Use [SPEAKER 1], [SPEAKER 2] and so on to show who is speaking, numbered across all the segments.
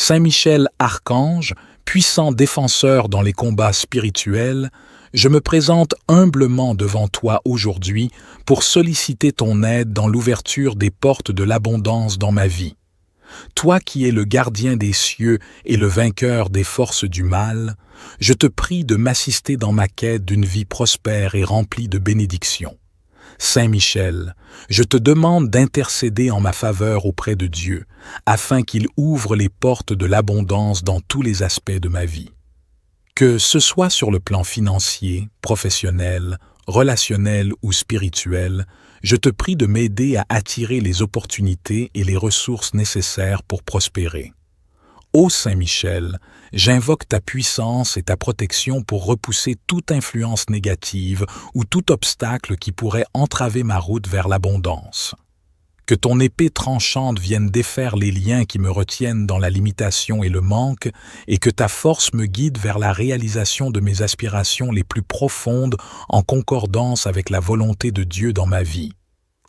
[SPEAKER 1] Saint Michel Archange, puissant défenseur dans les combats spirituels, je me présente humblement devant toi aujourd'hui pour solliciter ton aide dans l'ouverture des portes de l'abondance dans ma vie. Toi qui es le gardien des cieux et le vainqueur des forces du mal, je te prie de m'assister dans ma quête d'une vie prospère et remplie de bénédictions. Saint Michel, je te demande d'intercéder en ma faveur auprès de Dieu, afin qu'il ouvre les portes de l'abondance dans tous les aspects de ma vie. Que ce soit sur le plan financier, professionnel, relationnel ou spirituel, je te prie de m'aider à attirer les opportunités et les ressources nécessaires pour prospérer. Ô Saint Michel, j'invoque ta puissance et ta protection pour repousser toute influence négative ou tout obstacle qui pourrait entraver ma route vers l'abondance. Que ton épée tranchante vienne défaire les liens qui me retiennent dans la limitation et le manque, et que ta force me guide vers la réalisation de mes aspirations les plus profondes en concordance avec la volonté de Dieu dans ma vie.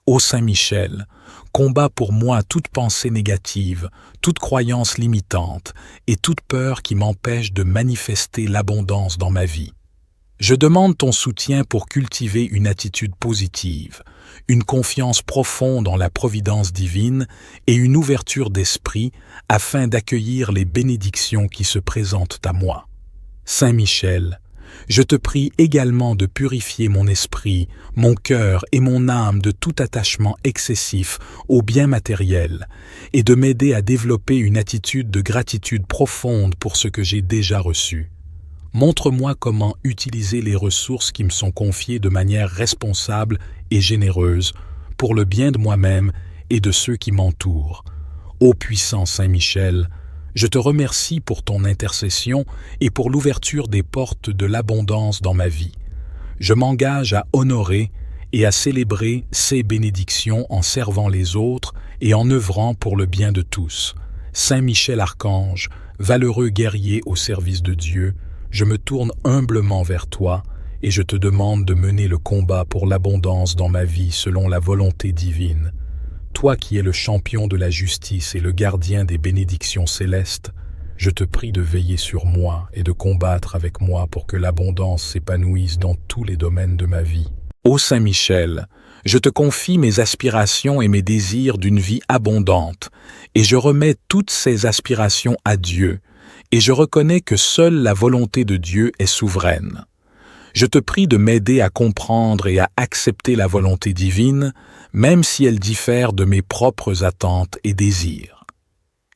[SPEAKER 1] Ô Saint Michel, combat pour moi toute pensée négative, toute croyance limitante et toute peur qui m'empêche de manifester l'abondance dans ma vie. Je demande ton soutien pour cultiver une attitude positive, une confiance profonde en la providence divine et une ouverture d'esprit afin d'accueillir les bénédictions qui se présentent à moi. Saint Michel, je te prie également de purifier mon esprit, mon cœur et mon âme de tout attachement excessif aux biens matériels et de m'aider à développer une attitude de gratitude profonde pour ce que j'ai déjà reçu. Montre-moi comment utiliser les ressources qui me sont confiées de manière responsable et généreuse pour le bien de moi-même et de ceux qui m'entourent. Ô puissant Saint Michel, je te remercie pour ton intercession et pour l'ouverture des portes de l'abondance dans ma vie. Je m'engage à honorer et à célébrer ces bénédictions en servant les autres et en œuvrant pour le bien de tous. Saint Michel Archange, valeureux guerrier au service de Dieu, je me tourne humblement vers toi et je te demande de mener le combat pour l'abondance dans ma vie selon la volonté divine. Toi qui es le champion de la justice et le gardien des bénédictions célestes, je te prie de veiller sur moi et de combattre avec moi pour que l'abondance s'épanouisse dans tous les domaines de ma vie. Ô Saint Michel, je te confie mes aspirations et mes désirs d'une vie abondante, et je remets toutes ces aspirations à Dieu, et je reconnais que seule la volonté de Dieu est souveraine. Je te prie de m'aider à comprendre et à accepter la volonté divine, même si elle diffère de mes propres attentes et désirs.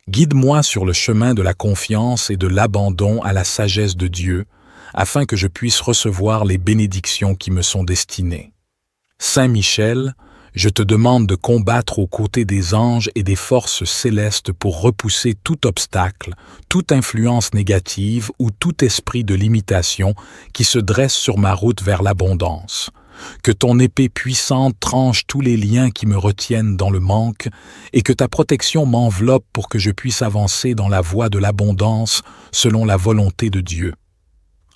[SPEAKER 1] Guide-moi sur le chemin de la confiance et de l'abandon à la sagesse de Dieu, afin que je puisse recevoir les bénédictions qui me sont destinées. Saint Michel, je te demande de combattre aux côtés des anges et des forces célestes pour repousser tout obstacle, toute influence négative ou tout esprit de limitation qui se dresse sur ma route vers l'abondance. Que ton épée puissante tranche tous les liens qui me retiennent dans le manque et que ta protection m'enveloppe pour que je puisse avancer dans la voie de l'abondance selon la volonté de Dieu.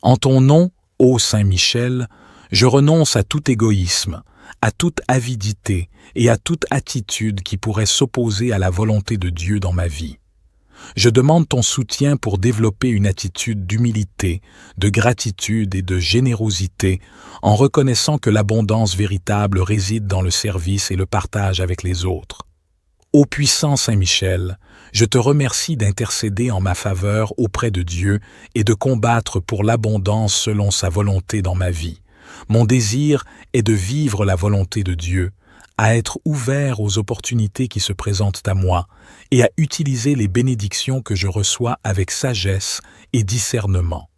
[SPEAKER 1] En ton nom, ô Saint Michel, je renonce à tout égoïsme, à toute avidité et à toute attitude qui pourrait s'opposer à la volonté de Dieu dans ma vie. Je demande ton soutien pour développer une attitude d'humilité, de gratitude et de générosité en reconnaissant que l'abondance véritable réside dans le service et le partage avec les autres. Ô puissant Saint Michel, je te remercie d'intercéder en ma faveur auprès de Dieu et de combattre pour l'abondance selon sa volonté dans ma vie. Mon désir est de vivre la volonté de Dieu, à être ouvert aux opportunités qui se présentent à moi et à utiliser les bénédictions que je reçois avec sagesse et discernement.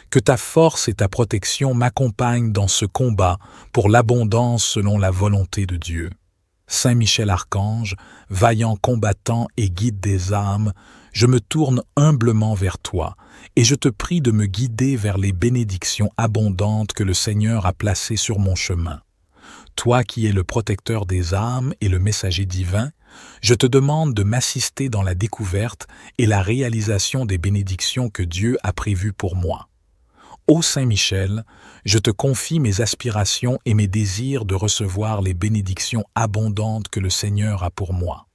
[SPEAKER 1] Que ta force et ta protection m'accompagnent dans ce combat pour l'abondance selon la volonté de Dieu. Saint Michel Archange, vaillant combattant et guide des âmes, je me tourne humblement vers toi et je te prie de me guider vers les bénédictions abondantes que le Seigneur a placées sur mon chemin. Toi qui es le protecteur des âmes et le messager divin, je te demande de m'assister dans la découverte et la réalisation des bénédictions que Dieu a prévues pour moi. Ô Saint Michel, je te confie mes aspirations et mes désirs de recevoir les bénédictions abondantes que le Seigneur a pour moi.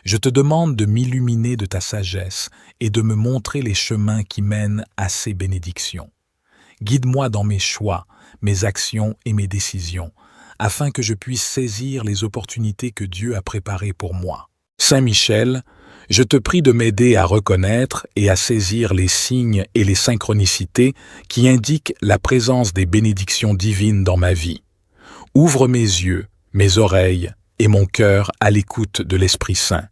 [SPEAKER 1] Je te demande de m'illuminer de ta sagesse et de me montrer les chemins qui mènent à ces bénédictions. Guide-moi dans mes choix, mes actions et mes décisions, afin que je puisse saisir les opportunités que Dieu a préparées pour moi. Saint Michel, je te prie de m'aider à reconnaître et à saisir les signes et les synchronicités qui indiquent la présence des bénédictions divines dans ma vie. Ouvre mes yeux, mes oreilles et mon cœur à l'écoute de l'Esprit Saint,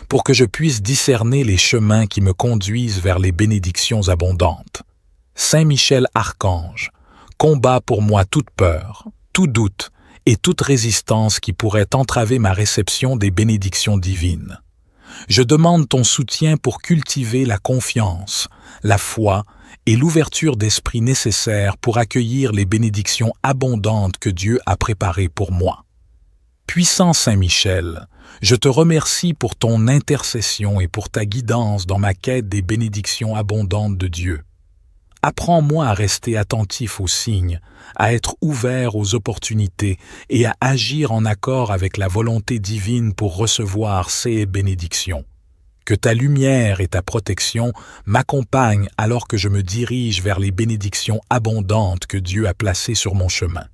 [SPEAKER 1] pour que je puisse discerner les chemins qui me conduisent vers les bénédictions abondantes. Saint Michel Archange, combat pour moi toute peur, tout doute et toute résistance qui pourrait entraver ma réception des bénédictions divines. Je demande ton soutien pour cultiver la confiance, la foi et l'ouverture d'esprit nécessaires pour accueillir les bénédictions abondantes que Dieu a préparées pour moi. Puissant Saint Michel, je te remercie pour ton intercession et pour ta guidance dans ma quête des bénédictions abondantes de Dieu. Apprends-moi à rester attentif aux signes, à être ouvert aux opportunités et à agir en accord avec la volonté divine pour recevoir ces bénédictions. Que ta lumière et ta protection m'accompagnent alors que je me dirige vers les bénédictions abondantes que Dieu a placées sur mon chemin.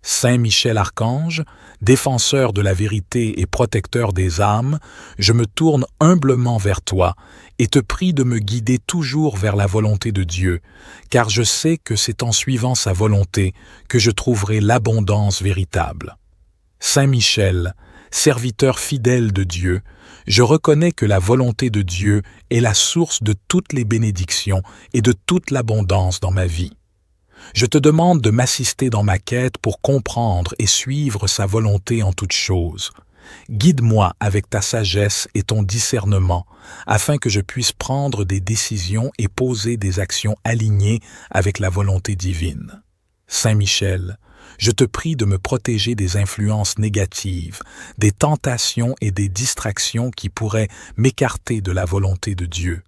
[SPEAKER 1] Saint Michel Archange, défenseur de la vérité et protecteur des âmes, je me tourne humblement vers toi et te prie de me guider toujours vers la volonté de Dieu, car je sais que c'est en suivant sa volonté que je trouverai l'abondance véritable. Saint Michel, serviteur fidèle de Dieu, je reconnais que la volonté de Dieu est la source de toutes les bénédictions et de toute l'abondance dans ma vie. Je te demande de m'assister dans ma quête pour comprendre et suivre sa volonté en toutes choses. Guide-moi avec ta sagesse et ton discernement, afin que je puisse prendre des décisions et poser des actions alignées avec la volonté divine. Saint Michel, je te prie de me protéger des influences négatives, des tentations et des distractions qui pourraient m'écarter de la volonté de Dieu.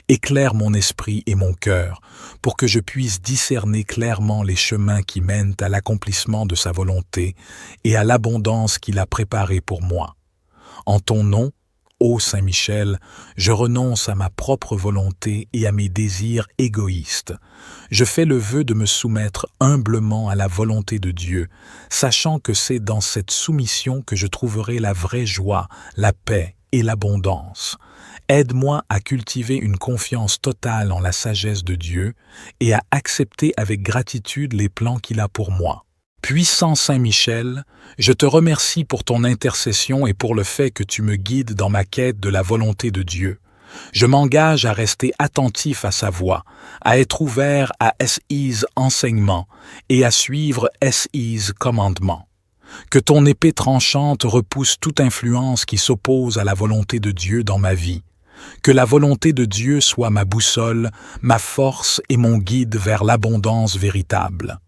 [SPEAKER 1] Éclaire mon esprit et mon cœur pour que je puisse discerner clairement les chemins qui mènent à l'accomplissement de sa volonté et à l'abondance qu'il a préparée pour moi. En ton nom, ô Saint Michel, je renonce à ma propre volonté et à mes désirs égoïstes. Je fais le vœu de me soumettre humblement à la volonté de Dieu, sachant que c'est dans cette soumission que je trouverai la vraie joie, la paix et l'abondance. Aide-moi à cultiver une confiance totale en la sagesse de Dieu et à accepter avec gratitude les plans qu'il a pour moi. Puissant Saint Michel, je te remercie pour ton intercession et pour le fait que tu me guides dans ma quête de la volonté de Dieu. Je m'engage à rester attentif à sa voix, à être ouvert à SI's enseignements et à suivre SI's commandements. Que ton épée tranchante repousse toute influence qui s'oppose à la volonté de Dieu dans ma vie. Que la volonté de Dieu soit ma boussole, ma force et mon guide vers l'abondance véritable.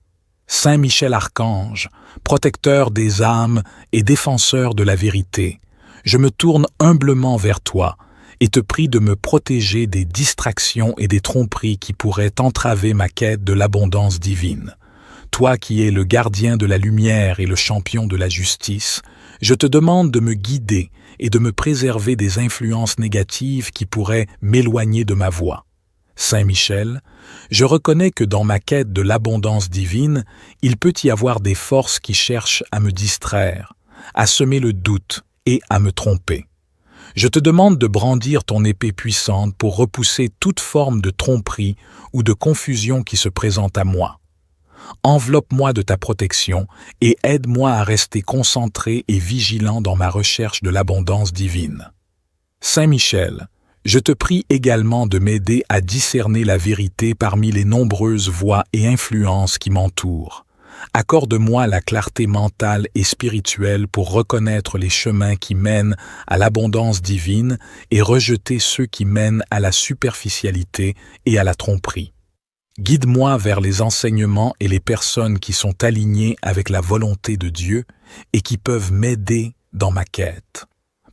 [SPEAKER 1] Saint Michel Archange, protecteur des âmes et défenseur de la vérité, je me tourne humblement vers toi et te prie de me protéger des distractions et des tromperies qui pourraient entraver ma quête de l'abondance divine. Toi qui es le gardien de la lumière et le champion de la justice, je te demande de me guider et de me préserver des influences négatives qui pourraient m'éloigner de ma voie. Saint Michel, je reconnais que dans ma quête de l'abondance divine, il peut y avoir des forces qui cherchent à me distraire, à semer le doute et à me tromper. Je te demande de brandir ton épée puissante pour repousser toute forme de tromperie ou de confusion qui se présente à moi. Enveloppe-moi de ta protection et aide-moi à rester concentré et vigilant dans ma recherche de l'abondance divine. Saint Michel, je te prie également de m'aider à discerner la vérité parmi les nombreuses voix et influences qui m'entourent. Accorde-moi la clarté mentale et spirituelle pour reconnaître les chemins qui mènent à l'abondance divine et rejeter ceux qui mènent à la superficialité et à la tromperie. Guide-moi vers les enseignements et les personnes qui sont alignées avec la volonté de Dieu et qui peuvent m'aider dans ma quête.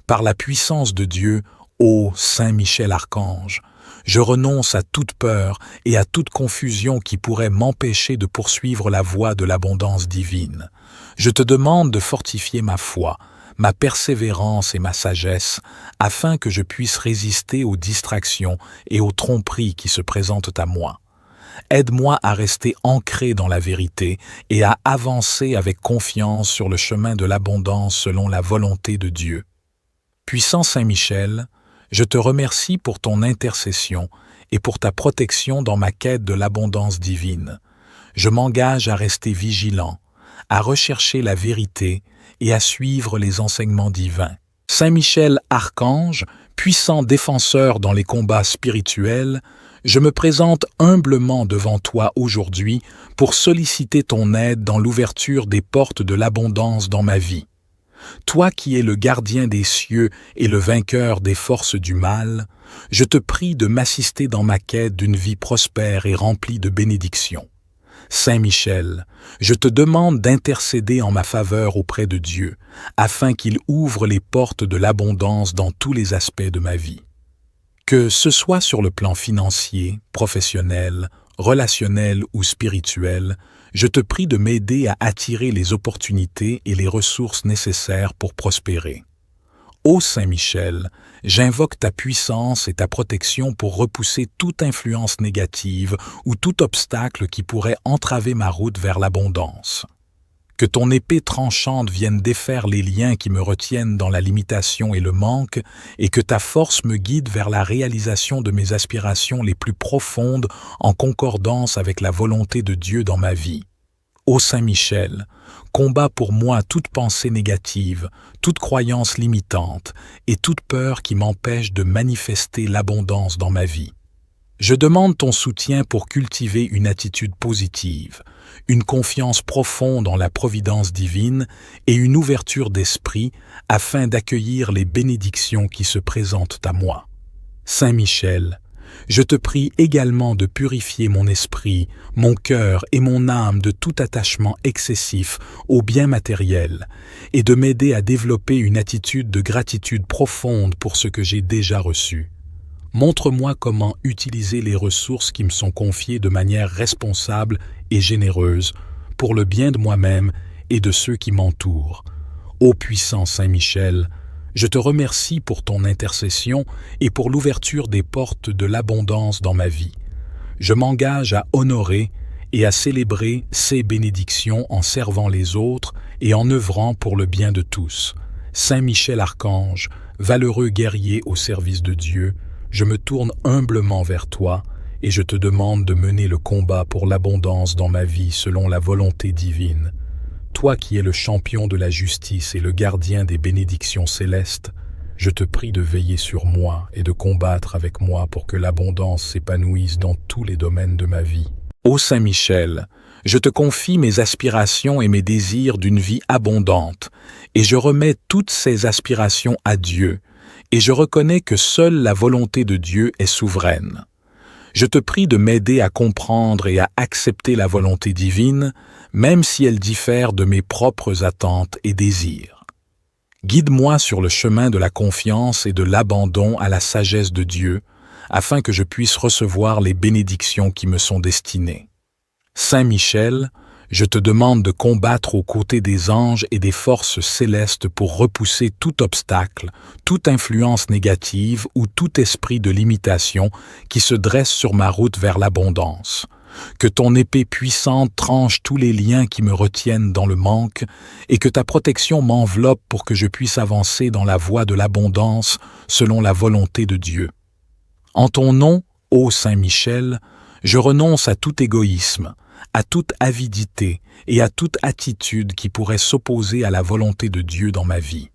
[SPEAKER 1] Par la puissance de Dieu, ô Saint Michel Archange, je renonce à toute peur et à toute confusion qui pourrait m'empêcher de poursuivre la voie de l'abondance divine. Je te demande de fortifier ma foi, ma persévérance et ma sagesse, afin que je puisse résister aux distractions et aux tromperies qui se présentent à moi. Aide-moi à rester ancré dans la vérité et à avancer avec confiance sur le chemin de l'abondance selon la volonté de Dieu. Puissant Saint Michel, je te remercie pour ton intercession et pour ta protection dans ma quête de l'abondance divine. Je m'engage à rester vigilant, à rechercher la vérité et à suivre les enseignements divins. Saint Michel Archange, puissant défenseur dans les combats spirituels, je me présente humblement devant toi aujourd'hui pour solliciter ton aide dans l'ouverture des portes de l'abondance dans ma vie. Toi qui es le gardien des cieux et le vainqueur des forces du mal, je te prie de m'assister dans ma quête d'une vie prospère et remplie de bénédictions. Saint Michel, je te demande d'intercéder en ma faveur auprès de Dieu, afin qu'il ouvre les portes de l'abondance dans tous les aspects de ma vie. Que ce soit sur le plan financier, professionnel, relationnel ou spirituel, je te prie de m'aider à attirer les opportunités et les ressources nécessaires pour prospérer. Ô Saint Michel, j'invoque ta puissance et ta protection pour repousser toute influence négative ou tout obstacle qui pourrait entraver ma route vers l'abondance. Que ton épée tranchante vienne défaire les liens qui me retiennent dans la limitation et le manque, et que ta force me guide vers la réalisation de mes aspirations les plus profondes en concordance avec la volonté de Dieu dans ma vie. Ô Saint Michel, combat pour moi toute pensée négative, toute croyance limitante et toute peur qui m'empêche de manifester l'abondance dans ma vie. Je demande ton soutien pour cultiver une attitude positive, une confiance profonde en la providence divine et une ouverture d'esprit afin d'accueillir les bénédictions qui se présentent à moi. Saint Michel, je te prie également de purifier mon esprit, mon cœur et mon âme de tout attachement excessif aux biens matériels et de m'aider à développer une attitude de gratitude profonde pour ce que j'ai déjà reçu. Montre-moi comment utiliser les ressources qui me sont confiées de manière responsable et généreuse pour le bien de moi-même et de ceux qui m'entourent. Ô puissant Saint Michel, je te remercie pour ton intercession et pour l'ouverture des portes de l'abondance dans ma vie. Je m'engage à honorer et à célébrer ces bénédictions en servant les autres et en œuvrant pour le bien de tous. Saint Michel Archange, valeureux guerrier au service de Dieu, je me tourne humblement vers toi et je te demande de mener le combat pour l'abondance dans ma vie selon la volonté divine. Toi qui es le champion de la justice et le gardien des bénédictions célestes, je te prie de veiller sur moi et de combattre avec moi pour que l'abondance s'épanouisse dans tous les domaines de ma vie. Ô Saint Michel, je te confie mes aspirations et mes désirs d'une vie abondante, et je remets toutes ces aspirations à Dieu, et je reconnais que seule la volonté de Dieu est souveraine. Je te prie de m'aider à comprendre et à accepter la volonté divine, même si elle diffère de mes propres attentes et désirs. Guide-moi sur le chemin de la confiance et de l'abandon à la sagesse de Dieu, afin que je puisse recevoir les bénédictions qui me sont destinées. Saint Michel, je te demande de combattre aux côtés des anges et des forces célestes pour repousser tout obstacle, toute influence négative ou tout esprit de limitation qui se dresse sur ma route vers l'abondance. Que ton épée puissante tranche tous les liens qui me retiennent dans le manque et que ta protection m'enveloppe pour que je puisse avancer dans la voie de l'abondance selon la volonté de Dieu. En ton nom, ô Saint Michel, je renonce à tout égoïsme, à toute avidité et à toute attitude qui pourrait s'opposer à la volonté de Dieu dans ma vie.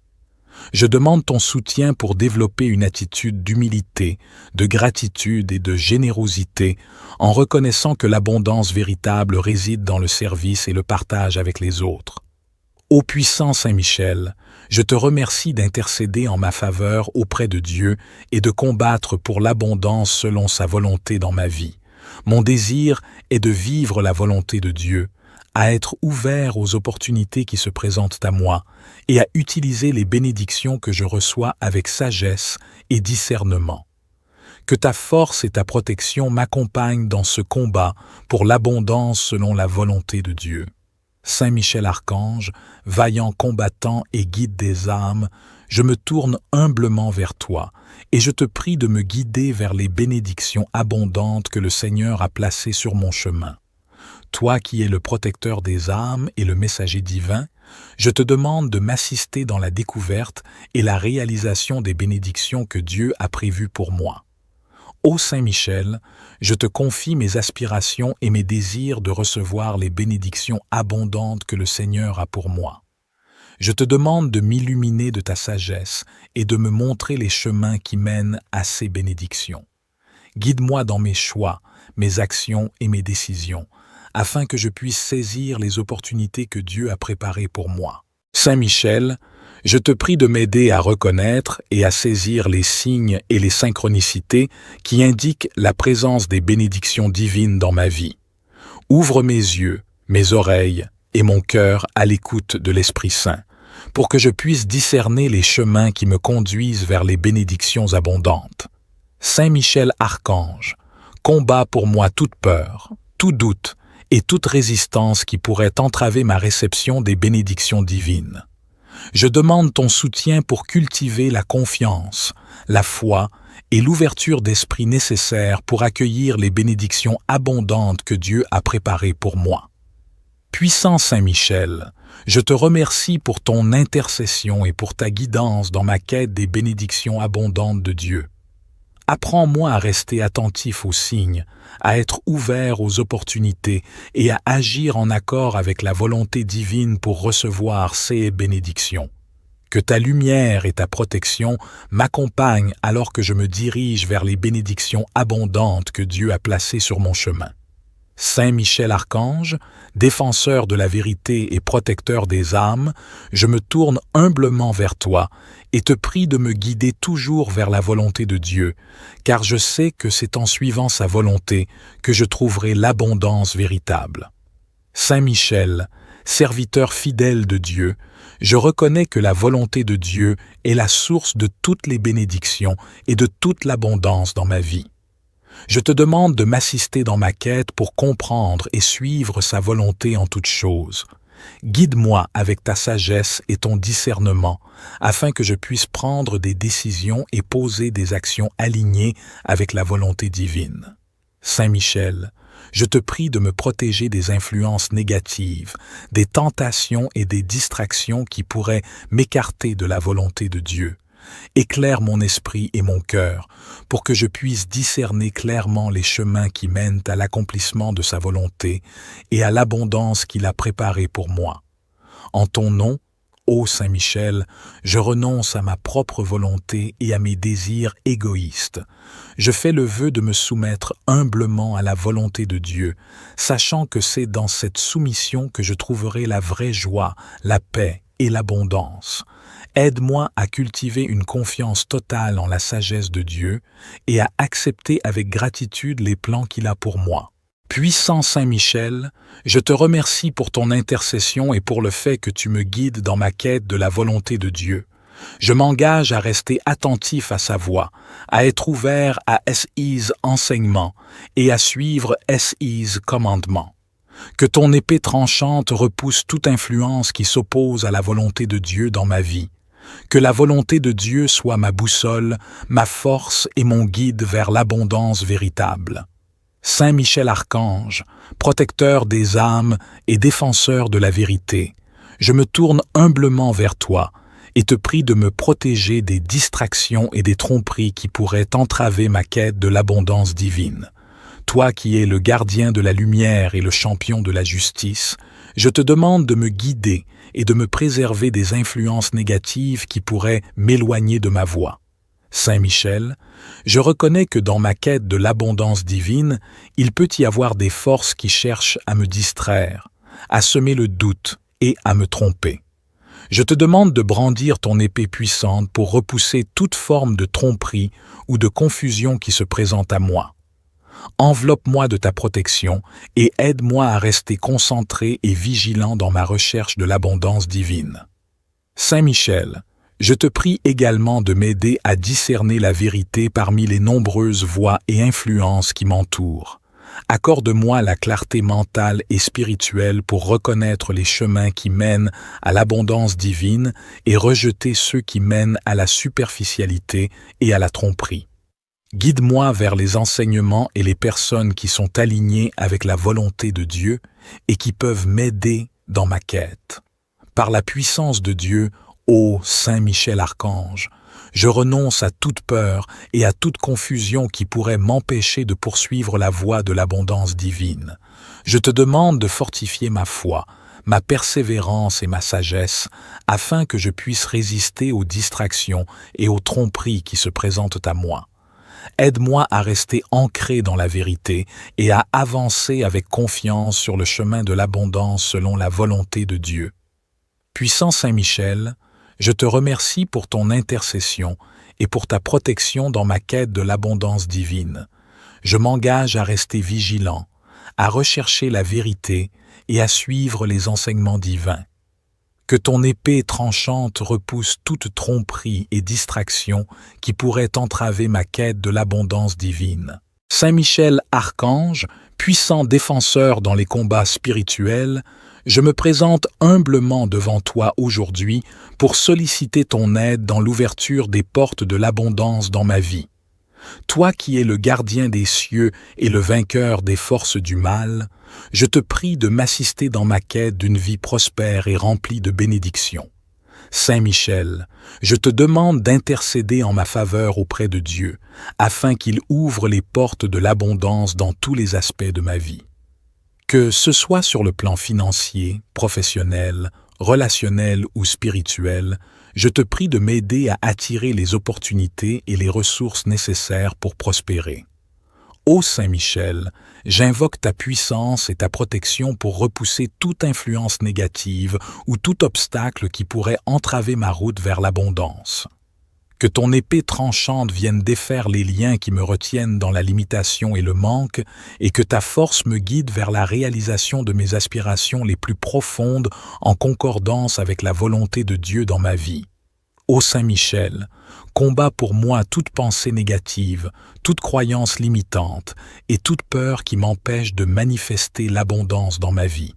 [SPEAKER 1] Je demande ton soutien pour développer une attitude d'humilité, de gratitude et de générosité en reconnaissant que l'abondance véritable réside dans le service et le partage avec les autres. Ô puissant Saint Michel, je te remercie d'intercéder en ma faveur auprès de Dieu et de combattre pour l'abondance selon sa volonté dans ma vie. Mon désir est de vivre la volonté de Dieu, à être ouvert aux opportunités qui se présentent à moi et à utiliser les bénédictions que je reçois avec sagesse et discernement. Que ta force et ta protection m'accompagnent dans ce combat pour l'abondance selon la volonté de Dieu. Saint Michel Archange, vaillant combattant et guide des âmes, je me tourne humblement vers toi, et je te prie de me guider vers les bénédictions abondantes que le Seigneur a placées sur mon chemin. Toi qui es le protecteur des âmes et le messager divin, je te demande de m'assister dans la découverte et la réalisation des bénédictions que Dieu a prévues pour moi. Ô Saint Michel, je te confie mes aspirations et mes désirs de recevoir les bénédictions abondantes que le Seigneur a pour moi. Je te demande de m'illuminer de ta sagesse et de me montrer les chemins qui mènent à ces bénédictions. Guide-moi dans mes choix, mes actions et mes décisions, afin que je puisse saisir les opportunités que Dieu a préparées pour moi. Saint Michel, je te prie de m'aider à reconnaître et à saisir les signes et les synchronicités qui indiquent la présence des bénédictions divines dans ma vie. Ouvre mes yeux, mes oreilles et mon cœur à l'écoute de l'Esprit Saint, pour que je puisse discerner les chemins qui me conduisent vers les bénédictions abondantes. Saint Michel Archange, combat pour moi toute peur, tout doute et toute résistance qui pourrait entraver ma réception des bénédictions divines. Je demande ton soutien pour cultiver la confiance, la foi et l'ouverture d'esprit nécessaires pour accueillir les bénédictions abondantes que Dieu a préparées pour moi. Puissant Saint Michel, je te remercie pour ton intercession et pour ta guidance dans ma quête des bénédictions abondantes de Dieu. Apprends-moi à rester attentif aux signes, à être ouvert aux opportunités et à agir en accord avec la volonté divine pour recevoir ces bénédictions. Que ta lumière et ta protection m'accompagnent alors que je me dirige vers les bénédictions abondantes que Dieu a placées sur mon chemin. Saint Michel Archange, défenseur de la vérité et protecteur des âmes, je me tourne humblement vers toi et te prie de me guider toujours vers la volonté de Dieu, car je sais que c'est en suivant sa volonté que je trouverai l'abondance véritable. Saint Michel, serviteur fidèle de Dieu, je reconnais que la volonté de Dieu est la source de toutes les bénédictions et de toute l'abondance dans ma vie. Je te demande de m'assister dans ma quête pour comprendre et suivre sa volonté en toutes choses. Guide-moi avec ta sagesse et ton discernement, afin que je puisse prendre des décisions et poser des actions alignées avec la volonté divine. Saint Michel, je te prie de me protéger des influences négatives, des tentations et des distractions qui pourraient m'écarter de la volonté de Dieu. Éclaire mon esprit et mon cœur pour que je puisse discerner clairement les chemins qui mènent à l'accomplissement de sa volonté et à l'abondance qu'il a préparée pour moi. En ton nom, ô Saint Michel, je renonce à ma propre volonté et à mes désirs égoïstes. Je fais le vœu de me soumettre humblement à la volonté de Dieu, sachant que c'est dans cette soumission que je trouverai la vraie joie, la paix et l'abondance. Aide-moi à cultiver une confiance totale en la sagesse de Dieu et à accepter avec gratitude les plans qu'il a pour moi. Puissant Saint Michel, je te remercie pour ton intercession et pour le fait que tu me guides dans ma quête de la volonté de Dieu. Je m'engage à rester attentif à sa voix, à être ouvert à SI's enseignements et à suivre SI's commandements. Que ton épée tranchante repousse toute influence qui s'oppose à la volonté de Dieu dans ma vie. Que la volonté de Dieu soit ma boussole, ma force et mon guide vers l'abondance véritable. Saint Michel Archange, protecteur des âmes et défenseur de la vérité, je me tourne humblement vers toi et te prie de me protéger des distractions et des tromperies qui pourraient entraver ma quête de l'abondance divine. Toi qui es le gardien de la lumière et le champion de la justice, je te demande de me guider et de me préserver des influences négatives qui pourraient m'éloigner de ma voie. Saint Michel, je reconnais que dans ma quête de l'abondance divine, il peut y avoir des forces qui cherchent à me distraire, à semer le doute et à me tromper. Je te demande de brandir ton épée puissante pour repousser toute forme de tromperie ou de confusion qui se présente à moi. Enveloppe-moi de ta protection et aide-moi à rester concentré et vigilant dans ma recherche de l'abondance divine. Saint Michel, je te prie également de m'aider à discerner la vérité parmi les nombreuses voix et influences qui m'entourent. Accorde-moi la clarté mentale et spirituelle pour reconnaître les chemins qui mènent à l'abondance divine et rejeter ceux qui mènent à la superficialité et à la tromperie. Guide-moi vers les enseignements et les personnes qui sont alignées avec la volonté de Dieu et qui peuvent m'aider dans ma quête. Par la puissance de Dieu, ô Saint Michel Archange, je renonce à toute peur et à toute confusion qui pourrait m'empêcher de poursuivre la voie de l'abondance divine. Je te demande de fortifier ma foi, ma persévérance et ma sagesse, afin que je puisse résister aux distractions et aux tromperies qui se présentent à moi. Aide-moi à rester ancré dans la vérité et à avancer avec confiance sur le chemin de l'abondance selon la volonté de Dieu. Puissant Saint Michel, je te remercie pour ton intercession et pour ta protection dans ma quête de l'abondance divine. Je m'engage à rester vigilant, à rechercher la vérité et à suivre les enseignements divins. Que ton épée tranchante repousse toute tromperie et distraction qui pourrait entraver ma quête de l'abondance divine. Saint Michel Archange, puissant défenseur dans les combats spirituels, je me présente humblement devant toi aujourd'hui pour solliciter ton aide dans l'ouverture des portes de l'abondance dans ma vie. Toi qui es le gardien des cieux et le vainqueur des forces du mal, je te prie de m'assister dans ma quête d'une vie prospère et remplie de bénédictions. Saint Michel, je te demande d'intercéder en ma faveur auprès de Dieu, afin qu'il ouvre les portes de l'abondance dans tous les aspects de ma vie. Que ce soit sur le plan financier, professionnel, relationnel ou spirituel, je te prie de m'aider à attirer les opportunités et les ressources nécessaires pour prospérer. Ô Saint Michel, j'invoque ta puissance et ta protection pour repousser toute influence négative ou tout obstacle qui pourrait entraver ma route vers l'abondance. Que ton épée tranchante vienne défaire les liens qui me retiennent dans la limitation et le manque, et que ta force me guide vers la réalisation de mes aspirations les plus profondes en concordance avec la volonté de Dieu dans ma vie. Ô Saint Michel, combat pour moi toute pensée négative, toute croyance limitante et toute peur qui m'empêche de manifester l'abondance dans ma vie.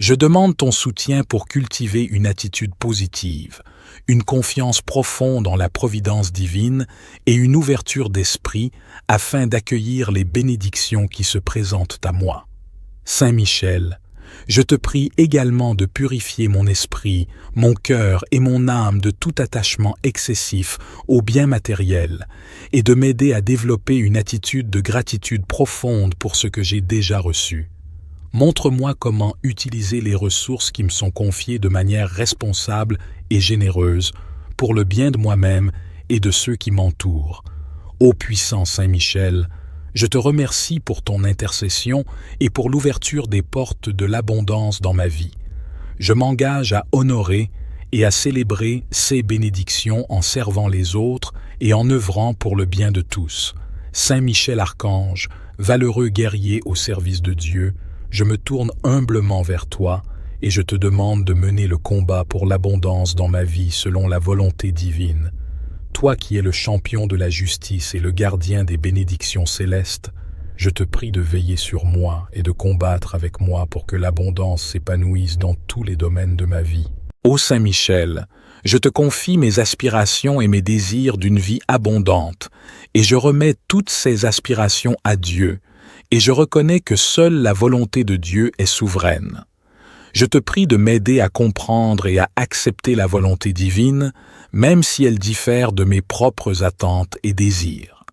[SPEAKER 1] Je demande ton soutien pour cultiver une attitude positive, une confiance profonde en la providence divine et une ouverture d'esprit afin d'accueillir les bénédictions qui se présentent à moi. Saint Michel, je te prie également de purifier mon esprit, mon cœur et mon âme de tout attachement excessif aux biens matériels et de m'aider à développer une attitude de gratitude profonde pour ce que j'ai déjà reçu. Montre-moi comment utiliser les ressources qui me sont confiées de manière responsable et généreuse pour le bien de moi-même et de ceux qui m'entourent. Ô puissant Saint Michel, je te remercie pour ton intercession et pour l'ouverture des portes de l'abondance dans ma vie. Je m'engage à honorer et à célébrer ces bénédictions en servant les autres et en œuvrant pour le bien de tous. Saint Michel Archange, valeureux guerrier au service de Dieu, je me tourne humblement vers toi et je te demande de mener le combat pour l'abondance dans ma vie selon la volonté divine. Toi qui es le champion de la justice et le gardien des bénédictions célestes, je te prie de veiller sur moi et de combattre avec moi pour que l'abondance s'épanouisse dans tous les domaines de ma vie. Ô Saint Michel, je te confie mes aspirations et mes désirs d'une vie abondante, et je remets toutes ces aspirations à Dieu, et je reconnais que seule la volonté de Dieu est souveraine. Je te prie de m'aider à comprendre et à accepter la volonté divine, même si elle diffère de mes propres attentes et désirs.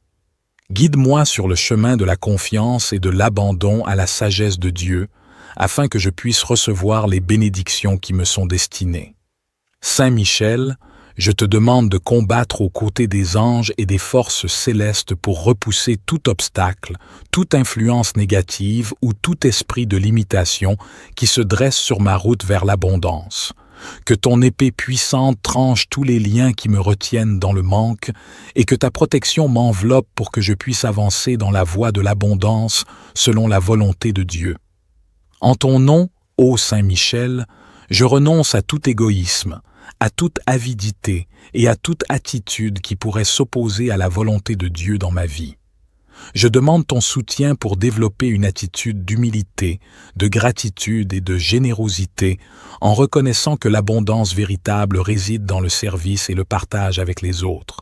[SPEAKER 1] Guide-moi sur le chemin de la confiance et de l'abandon à la sagesse de Dieu, afin que je puisse recevoir les bénédictions qui me sont destinées. Saint Michel, je te demande de combattre aux côtés des anges et des forces célestes pour repousser tout obstacle, toute influence négative ou tout esprit de limitation qui se dresse sur ma route vers l'abondance. Que ton épée puissante tranche tous les liens qui me retiennent dans le manque et que ta protection m'enveloppe pour que je puisse avancer dans la voie de l'abondance selon la volonté de Dieu. En ton nom, ô Saint Michel, je renonce à tout égoïsme, à toute avidité et à toute attitude qui pourrait s'opposer à la volonté de Dieu dans ma vie. Je demande ton soutien pour développer une attitude d'humilité, de gratitude et de générosité, en reconnaissant que l'abondance véritable réside dans le service et le partage avec les autres.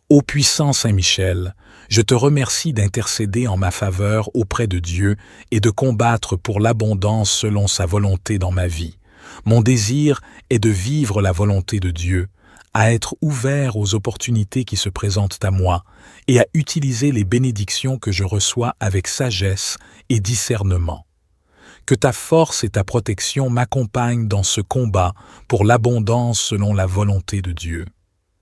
[SPEAKER 1] Ô puissant Saint Michel, je te remercie d'intercéder en ma faveur auprès de Dieu et de combattre pour l'abondance selon sa volonté dans ma vie. Mon désir est de vivre la volonté de Dieu, à être ouvert aux opportunités qui se présentent à moi et à utiliser les bénédictions que je reçois avec sagesse et discernement. Que ta force et ta protection m'accompagnent dans ce combat pour l'abondance selon la volonté de Dieu.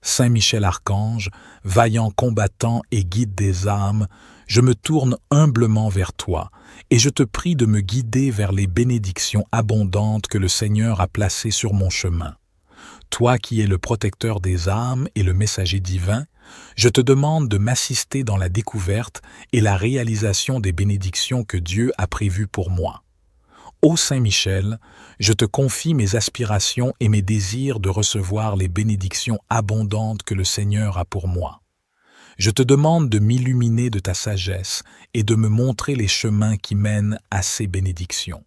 [SPEAKER 1] Saint Michel Archange, vaillant combattant et guide des âmes, je me tourne humblement vers toi et je te prie de me guider vers les bénédictions abondantes que le Seigneur a placées sur mon chemin. Toi qui es le protecteur des âmes et le messager divin, je te demande de m'assister dans la découverte et la réalisation des bénédictions que Dieu a prévues pour moi. Ô Saint Michel, je te confie mes aspirations et mes désirs de recevoir les bénédictions abondantes que le Seigneur a pour moi. Je te demande de m'illuminer de ta sagesse et de me montrer les chemins qui mènent à ces bénédictions.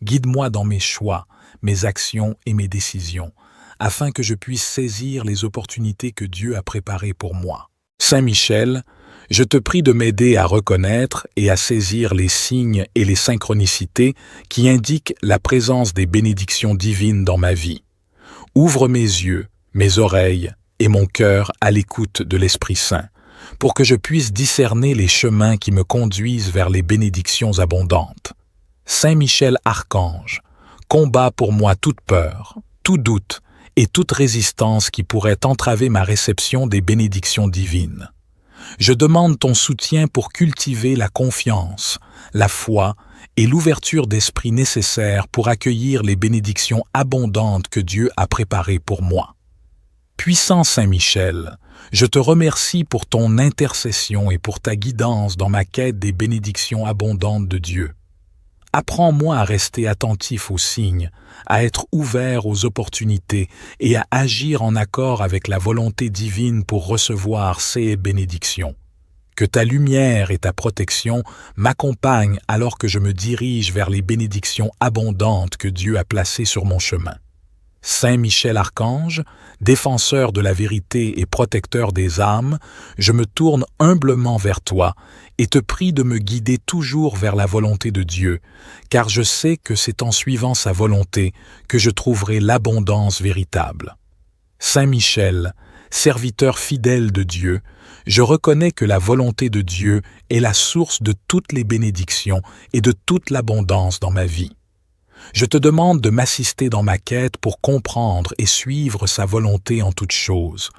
[SPEAKER 1] Guide-moi dans mes choix, mes actions et mes décisions, afin que je puisse saisir les opportunités que Dieu a préparées pour moi. Saint Michel, je te prie de m'aider à reconnaître et à saisir les signes et les synchronicités qui indiquent la présence des bénédictions divines dans ma vie. Ouvre mes yeux, mes oreilles et mon cœur à l'écoute de l'Esprit Saint, pour que je puisse discerner les chemins qui me conduisent vers les bénédictions abondantes. Saint Michel Archange, combat pour moi toute peur, tout doute et toute résistance qui pourrait entraver ma réception des bénédictions divines. Je demande ton soutien pour cultiver la confiance, la foi et l'ouverture d'esprit nécessaires pour accueillir les bénédictions abondantes que Dieu a préparées pour moi. Puissant Saint Michel, je te remercie pour ton intercession et pour ta guidance dans ma quête des bénédictions abondantes de Dieu. Apprends-moi à rester attentif aux signes, à être ouvert aux opportunités et à agir en accord avec la volonté divine pour recevoir ces bénédictions. Que ta lumière et ta protection m'accompagnent alors que je me dirige vers les bénédictions abondantes que Dieu a placées sur mon chemin. Saint Michel Archange, défenseur de la vérité et protecteur des âmes, je me tourne humblement vers toi et te prie de me guider toujours vers la volonté de Dieu, car je sais que c'est en suivant sa volonté que je trouverai l'abondance véritable. Saint Michel, serviteur fidèle de Dieu, je reconnais que la volonté de Dieu est la source de toutes les bénédictions et de toute l'abondance dans ma vie. Je te demande de m'assister dans ma quête pour comprendre et suivre sa volonté en toutes choses.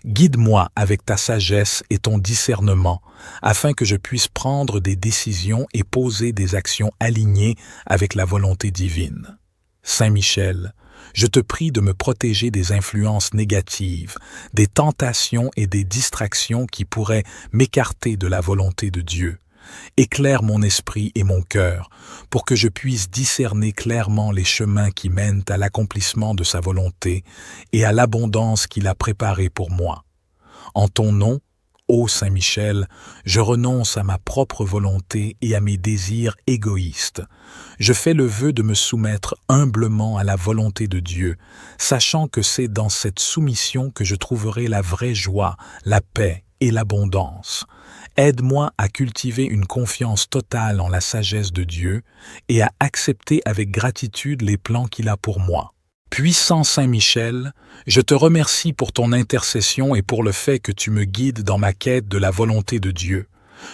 [SPEAKER 1] Guide-moi avec ta sagesse et ton discernement, afin que je puisse prendre des décisions et poser des actions alignées avec la volonté divine. Saint Michel, je te prie de me protéger des influences négatives, des tentations et des distractions qui pourraient m'écarter de la volonté de Dieu. Éclaire mon esprit et mon cœur pour que je puisse discerner clairement les chemins qui mènent à l'accomplissement de sa volonté et à l'abondance qu'il a préparée pour moi. En ton nom, ô Saint Michel, je renonce à ma propre volonté et à mes désirs égoïstes. Je fais le vœu de me soumettre humblement à la volonté de Dieu, sachant que c'est dans cette soumission que je trouverai la vraie joie, la paix et l'abondance. Aide-moi à cultiver une confiance totale en la sagesse de Dieu et à accepter avec gratitude les plans qu'il a pour moi. Puissant Saint Michel, je te remercie pour ton intercession et pour le fait que tu me guides dans ma quête de la volonté de Dieu.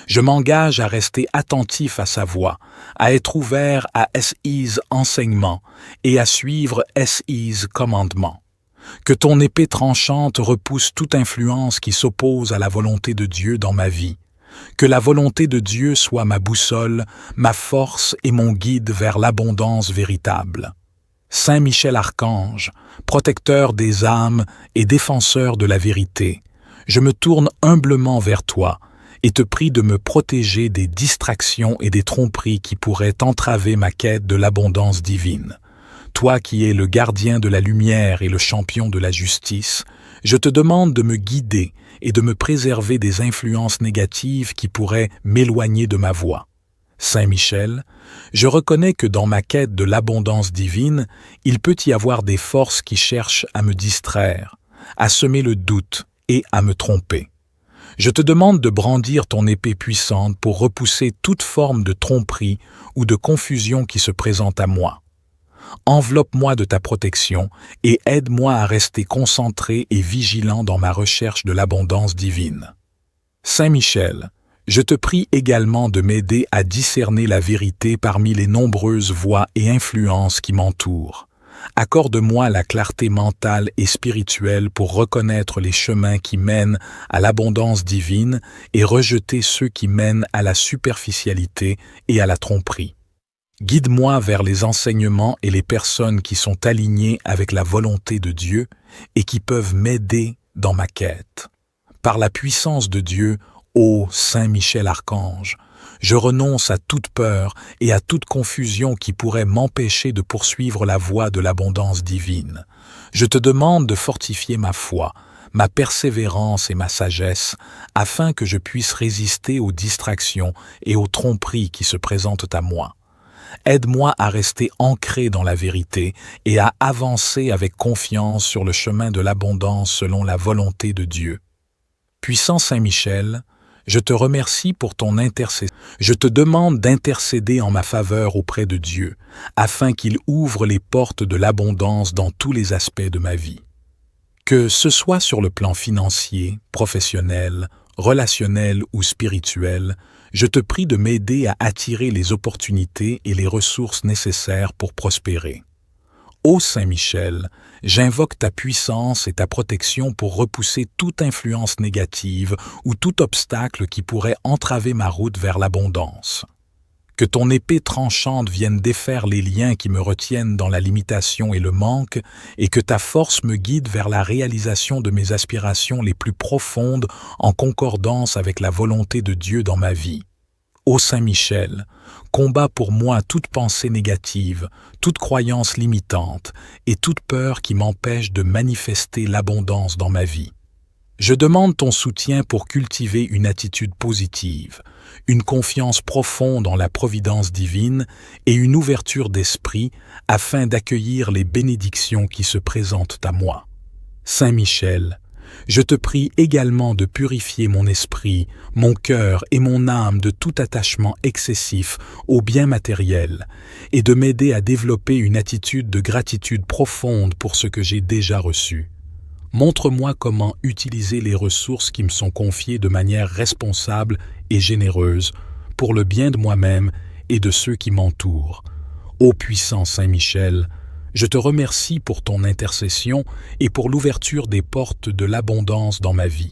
[SPEAKER 1] Je m'engage à rester attentif à sa voix, à être ouvert à SI's enseignements et à suivre SI's commandements. Que ton épée tranchante repousse toute influence qui s'oppose à la volonté de Dieu dans ma vie. Que la volonté de Dieu soit ma boussole, ma force et mon guide vers l'abondance véritable. Saint Michel Archange, protecteur des âmes et défenseur de la vérité, je me tourne humblement vers toi et te prie de me protéger des distractions et des tromperies qui pourraient entraver ma quête de l'abondance divine. Toi qui es le gardien de la lumière et le champion de la justice, je te demande de me guider et de me préserver des influences négatives qui pourraient m'éloigner de ma voie. Saint Michel, je reconnais que dans ma quête de l'abondance divine, il peut y avoir des forces qui cherchent à me distraire, à semer le doute et à me tromper. Je te demande de brandir ton épée puissante pour repousser toute forme de tromperie ou de confusion qui se présente à moi. Enveloppe-moi de ta protection et aide-moi à rester concentré et vigilant dans ma recherche de l'abondance divine. Saint Michel, je te prie également de m'aider à discerner la vérité parmi les nombreuses voix et influences qui m'entourent. Accorde-moi la clarté mentale et spirituelle pour reconnaître les chemins qui mènent à l'abondance divine et rejeter ceux qui mènent à la superficialité et à la tromperie. Guide-moi vers les enseignements et les personnes qui sont alignées avec la volonté de Dieu et qui peuvent m'aider dans ma quête. Par la puissance de Dieu, ô Saint Michel Archange, je renonce à toute peur et à toute confusion qui pourrait m'empêcher de poursuivre la voie de l'abondance divine. Je te demande de fortifier ma foi, ma persévérance et ma sagesse, afin que je puisse résister aux distractions et aux tromperies qui se présentent à moi. Aide-moi à rester ancré dans la vérité et à avancer avec confiance sur le chemin de l'abondance selon la volonté de Dieu. Puissant Saint Michel, je te remercie pour ton intercession. Je te demande d'intercéder en ma faveur auprès de Dieu, afin qu'il ouvre les portes de l'abondance dans tous les aspects de ma vie. Que ce soit sur le plan financier, professionnel, relationnel ou spirituel, je te prie de m'aider à attirer les opportunités et les ressources nécessaires pour prospérer. Ô Saint Michel, j'invoque ta puissance et ta protection pour repousser toute influence négative ou tout obstacle qui pourrait entraver ma route vers l'abondance. Que ton épée tranchante vienne défaire les liens qui me retiennent dans la limitation et le manque, et que ta force me guide vers la réalisation de mes aspirations les plus profondes en concordance avec la volonté de Dieu dans ma vie. Ô Saint Michel, combat pour moi toute pensée négative, toute croyance limitante et toute peur qui m'empêche de manifester l'abondance dans ma vie. Je demande ton soutien pour cultiver une attitude positive, une confiance profonde en la providence divine et une ouverture d'esprit afin d'accueillir les bénédictions qui se présentent à moi. Saint Michel, je te prie également de purifier mon esprit, mon cœur et mon âme de tout attachement excessif aux biens matériels et de m'aider à développer une attitude de gratitude profonde pour ce que j'ai déjà reçu. Montre-moi comment utiliser les ressources qui me sont confiées de manière responsable et généreuse pour le bien de moi-même et de ceux qui m'entourent. Ô puissant Saint Michel, je te remercie pour ton intercession et pour l'ouverture des portes de l'abondance dans ma vie.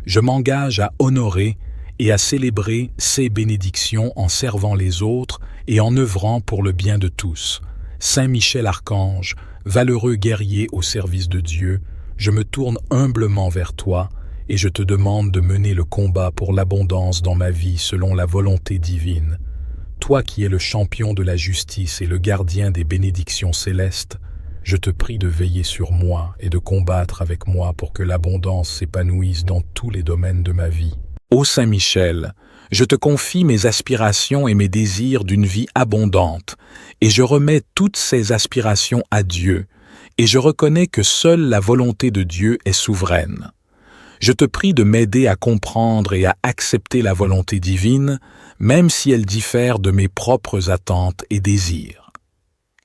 [SPEAKER 1] Je m'engage à honorer et à célébrer ces bénédictions en servant les autres et en œuvrant pour le bien de tous. Saint Michel Archange, valeureux guerrier au service de Dieu, je me tourne humblement vers toi et je te demande de mener le combat pour l'abondance dans ma vie selon la volonté divine. Toi qui es le champion de la justice et le gardien des bénédictions célestes, je te prie de veiller sur moi et de combattre avec moi pour que l'abondance s'épanouisse dans tous les domaines de ma vie. Ô Saint Michel, je te confie mes aspirations et mes désirs d'une vie abondante, et je remets toutes ces aspirations à Dieu, et je reconnais que seule la volonté de Dieu est souveraine. Je te prie de m'aider à comprendre et à accepter la volonté divine, même si elle diffère de mes propres attentes et désirs.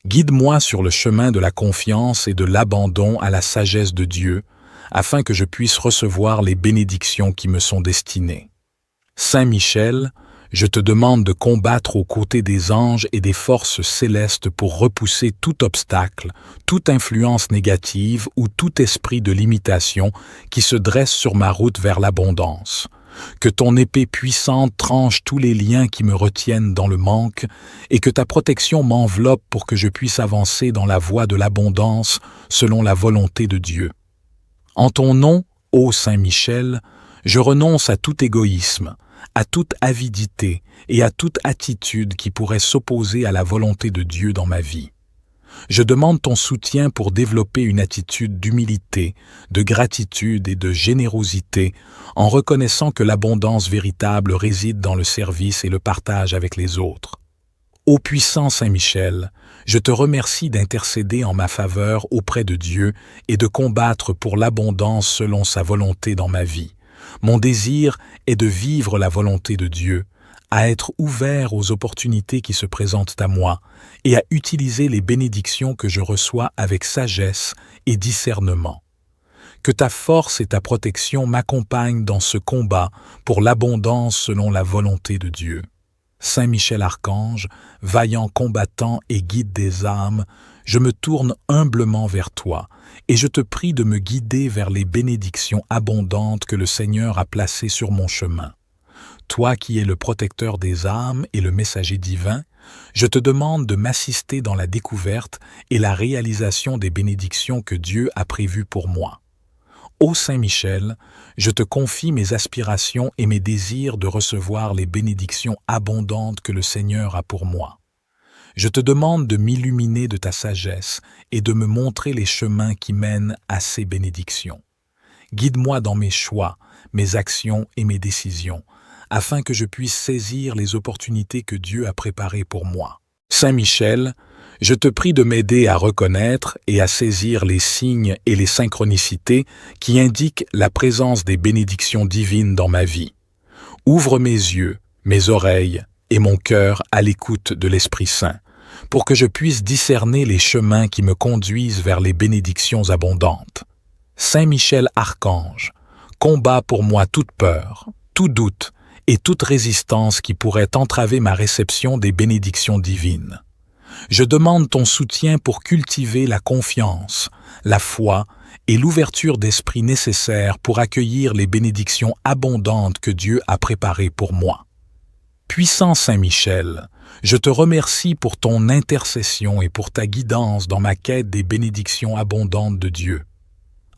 [SPEAKER 1] Guide-moi sur le chemin de la confiance et de l'abandon à la sagesse de Dieu, afin que je puisse recevoir les bénédictions qui me sont destinées. Saint Michel, je te demande de combattre aux côtés des anges et des forces célestes pour repousser tout obstacle, toute influence négative ou tout esprit de limitation qui se dresse sur ma route vers l'abondance. Que ton épée puissante tranche tous les liens qui me retiennent dans le manque et que ta protection m'enveloppe pour que je puisse avancer dans la voie de l'abondance selon la volonté de Dieu. En ton nom, ô Saint Michel, je renonce à tout égoïsme, à toute avidité et à toute attitude qui pourrait s'opposer à la volonté de Dieu dans ma vie. Je demande ton soutien pour développer une attitude d'humilité, de gratitude et de générosité, en reconnaissant que l'abondance véritable réside dans le service et le partage avec les autres. Ô puissant Saint Michel, je te remercie d'intercéder en ma faveur auprès de Dieu et de combattre pour l'abondance selon sa volonté dans ma vie. Mon désir est de vivre la volonté de Dieu, à être ouvert aux opportunités qui se présentent à moi et à utiliser les bénédictions que je reçois avec sagesse et discernement. Que ta force et ta protection m'accompagnent dans ce combat pour l'abondance selon la volonté de Dieu. Saint Michel Archange, vaillant combattant et guide des âmes, je me tourne humblement vers toi et je te prie de me guider vers les bénédictions abondantes que le Seigneur a placées sur mon chemin. Toi qui es le protecteur des âmes et le messager divin, je te demande de m'assister dans la découverte et la réalisation des bénédictions que Dieu a prévues pour moi. Ô Saint Michel, je te confie mes aspirations et mes désirs de recevoir les bénédictions abondantes que le Seigneur a pour moi. Je te demande de m'illuminer de ta sagesse et de me montrer les chemins qui mènent à ces bénédictions. Guide-moi dans mes choix, mes actions et mes décisions, afin que je puisse saisir les opportunités que Dieu a préparées pour moi. Saint Michel, je te prie de m'aider à reconnaître et à saisir les signes et les synchronicités qui indiquent la présence des bénédictions divines dans ma vie. Ouvre mes yeux, mes oreilles et mon cœur à l'écoute de l'Esprit Saint, pour que je puisse discerner les chemins qui me conduisent vers les bénédictions abondantes. Saint Michel Archange, combat pour moi toute peur, tout doute et toute résistance qui pourrait entraver ma réception des bénédictions divines. Je demande ton soutien pour cultiver la confiance, la foi et l'ouverture d'esprit nécessaires pour accueillir les bénédictions abondantes que Dieu a préparées pour moi. Puissant Saint Michel, je te remercie pour ton intercession et pour ta guidance dans ma quête des bénédictions abondantes de Dieu.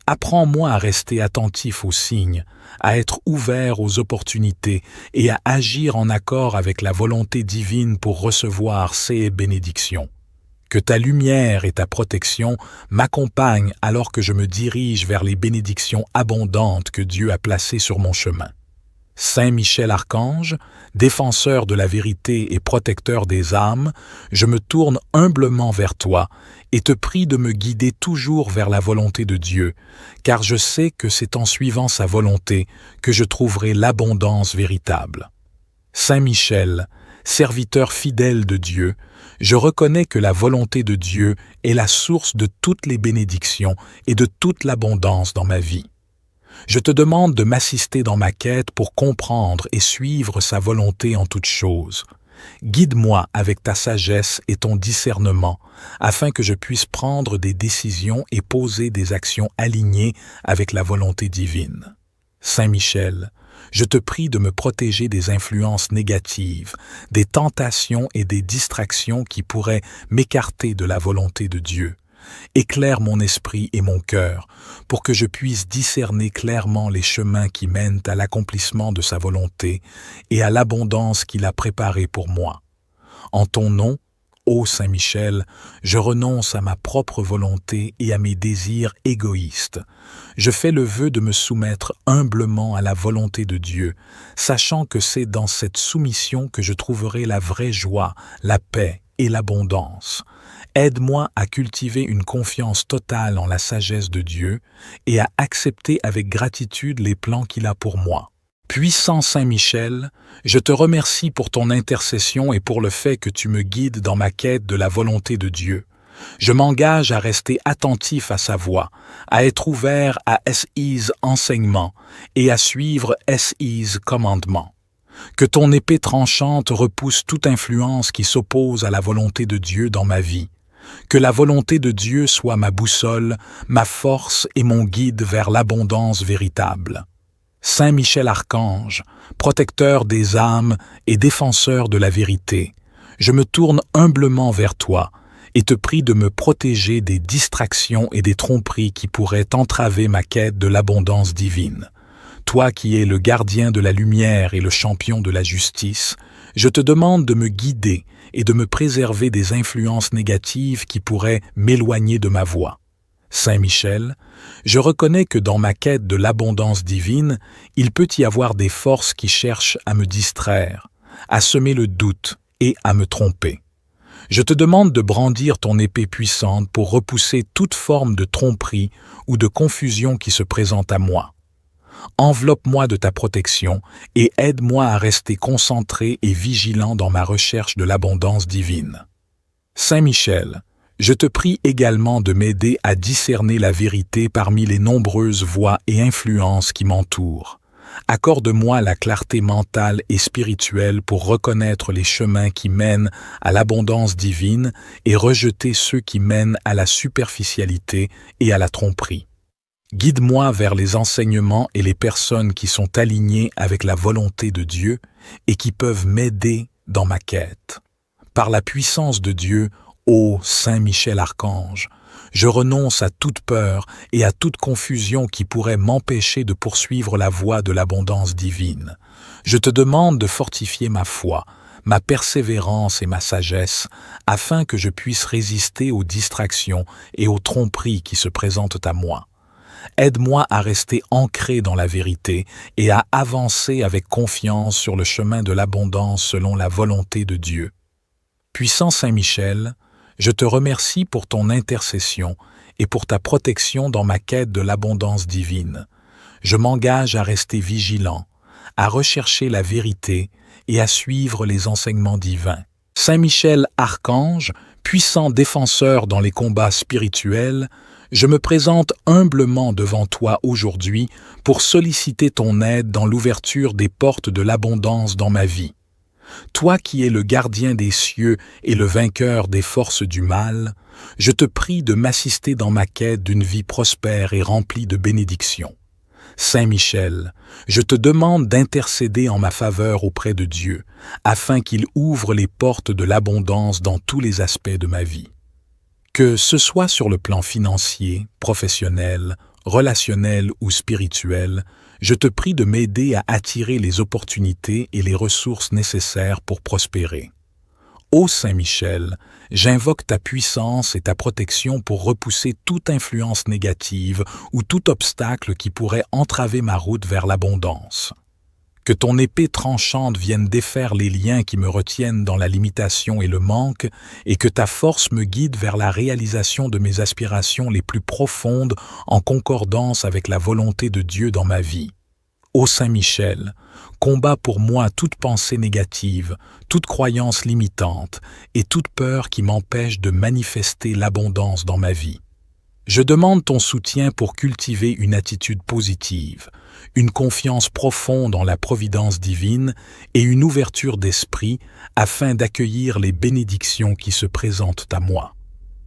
[SPEAKER 1] Apprends-moi à rester attentif aux signes, à être ouvert aux opportunités et à agir en accord avec la volonté divine pour recevoir ces bénédictions. Que ta lumière et ta protection m'accompagnent alors que je me dirige vers les bénédictions abondantes que Dieu a placées sur mon chemin. Saint Michel Archange, défenseur de la vérité et protecteur des âmes, je me tourne humblement vers toi et te prie de me guider toujours vers la volonté de Dieu, car je sais que c'est en suivant sa volonté que je trouverai l'abondance véritable. Saint Michel, serviteur fidèle de Dieu, je reconnais que la volonté de Dieu est la source de toutes les bénédictions et de toute l'abondance dans ma vie. Je te demande de m'assister dans ma quête pour comprendre et suivre sa volonté en toutes choses. Guide-moi avec ta sagesse et ton discernement, afin que je puisse prendre des décisions et poser des actions alignées avec la volonté divine. Saint Michel, je te prie de me protéger des influences négatives, des tentations et des distractions qui pourraient m'écarter de la volonté de Dieu. Éclaire mon esprit et mon cœur pour que je puisse discerner clairement les chemins qui mènent à l'accomplissement de sa volonté et à l'abondance qu'il a préparée pour moi. En ton nom, ô Saint Michel, je renonce à ma propre volonté et à mes désirs égoïstes. Je fais le vœu de me soumettre humblement à la volonté de Dieu, sachant que c'est dans cette soumission que je trouverai la vraie joie, la paix et l'abondance. Aide-moi à cultiver une confiance totale en la sagesse de Dieu et à accepter avec gratitude les plans qu'il a pour moi. Puissant Saint Michel, je te remercie pour ton intercession et pour le fait que tu me guides dans ma quête de la volonté de Dieu. Je m'engage à rester attentif à sa voix, à être ouvert à SI's enseignements et à suivre SI's commandements. Que ton épée tranchante repousse toute influence qui s'oppose à la volonté de Dieu dans ma vie. Que la volonté de Dieu soit ma boussole, ma force et mon guide vers l'abondance véritable. Saint Michel Archange, protecteur des âmes et défenseur de la vérité, je me tourne humblement vers toi et te prie de me protéger des distractions et des tromperies qui pourraient entraver ma quête de l'abondance divine. Toi qui es le gardien de la lumière et le champion de la justice, je te demande de me guider et de me préserver des influences négatives qui pourraient m'éloigner de ma voie. Saint Michel, je reconnais que dans ma quête de l'abondance divine, il peut y avoir des forces qui cherchent à me distraire, à semer le doute et à me tromper. Je te demande de brandir ton épée puissante pour repousser toute forme de tromperie ou de confusion qui se présente à moi. Enveloppe-moi de ta protection et aide-moi à rester concentré et vigilant dans ma recherche de l'abondance divine. Saint Michel, je te prie également de m'aider à discerner la vérité parmi les nombreuses voix et influences qui m'entourent. Accorde-moi la clarté mentale et spirituelle pour reconnaître les chemins qui mènent à l'abondance divine et rejeter ceux qui mènent à la superficialité et à la tromperie. Guide-moi vers les enseignements et les personnes qui sont alignées avec la volonté de Dieu et qui peuvent m'aider dans ma quête. Par la puissance de Dieu, ô Saint Michel Archange, je renonce à toute peur et à toute confusion qui pourrait m'empêcher de poursuivre la voie de l'abondance divine. Je te demande de fortifier ma foi, ma persévérance et ma sagesse, afin que je puisse résister aux distractions et aux tromperies qui se présentent à moi. Aide-moi à rester ancré dans la vérité et à avancer avec confiance sur le chemin de l'abondance selon la volonté de Dieu. Puissant Saint Michel, je te remercie pour ton intercession et pour ta protection dans ma quête de l'abondance divine. Je m'engage à rester vigilant, à rechercher la vérité et à suivre les enseignements divins. Saint Michel Archange, puissant défenseur dans les combats spirituels, je me présente humblement devant toi aujourd'hui pour solliciter ton aide dans l'ouverture des portes de l'abondance dans ma vie. Toi qui es le gardien des cieux et le vainqueur des forces du mal, je te prie de m'assister dans ma quête d'une vie prospère et remplie de bénédictions. Saint Michel, je te demande d'intercéder en ma faveur auprès de Dieu, afin qu'il ouvre les portes de l'abondance dans tous les aspects de ma vie. Que ce soit sur le plan financier, professionnel, relationnel ou spirituel, je te prie de m'aider à attirer les opportunités et les ressources nécessaires pour prospérer. Ô Saint Michel, j'invoque ta puissance et ta protection pour repousser toute influence négative ou tout obstacle qui pourrait entraver ma route vers l'abondance. Que ton épée tranchante vienne défaire les liens qui me retiennent dans la limitation et le manque, et que ta force me guide vers la réalisation de mes aspirations les plus profondes en concordance avec la volonté de Dieu dans ma vie. Ô Saint Michel, combat pour moi toute pensée négative, toute croyance limitante et toute peur qui m'empêche de manifester l'abondance dans ma vie. Je demande ton soutien pour cultiver une attitude positive, une confiance profonde en la providence divine et une ouverture d'esprit afin d'accueillir les bénédictions qui se présentent à moi.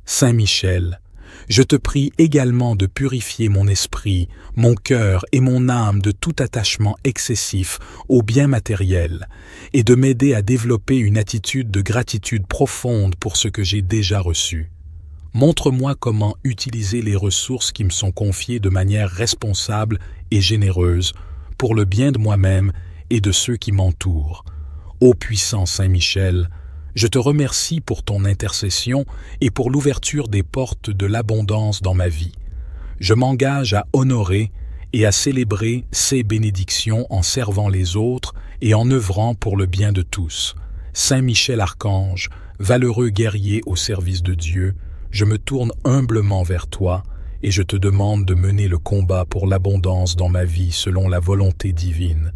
[SPEAKER 1] Saint Michel, je te prie également de purifier mon esprit, mon cœur et mon âme de tout attachement excessif aux biens matériels et de m'aider à développer une attitude de gratitude profonde pour ce que j'ai déjà reçu. Montre-moi comment utiliser les ressources qui me sont confiées de manière responsable et généreuse pour le bien de moi-même et de ceux qui m'entourent. Ô puissant Saint Michel, je te remercie pour ton intercession et pour l'ouverture des portes de l'abondance dans ma vie. Je m'engage à honorer et à célébrer ces bénédictions en servant les autres et en œuvrant pour le bien de tous. Saint Michel Archange, valeureux guerrier au service de Dieu, je me tourne humblement vers toi et je te demande de mener le combat pour l'abondance dans ma vie selon la volonté divine.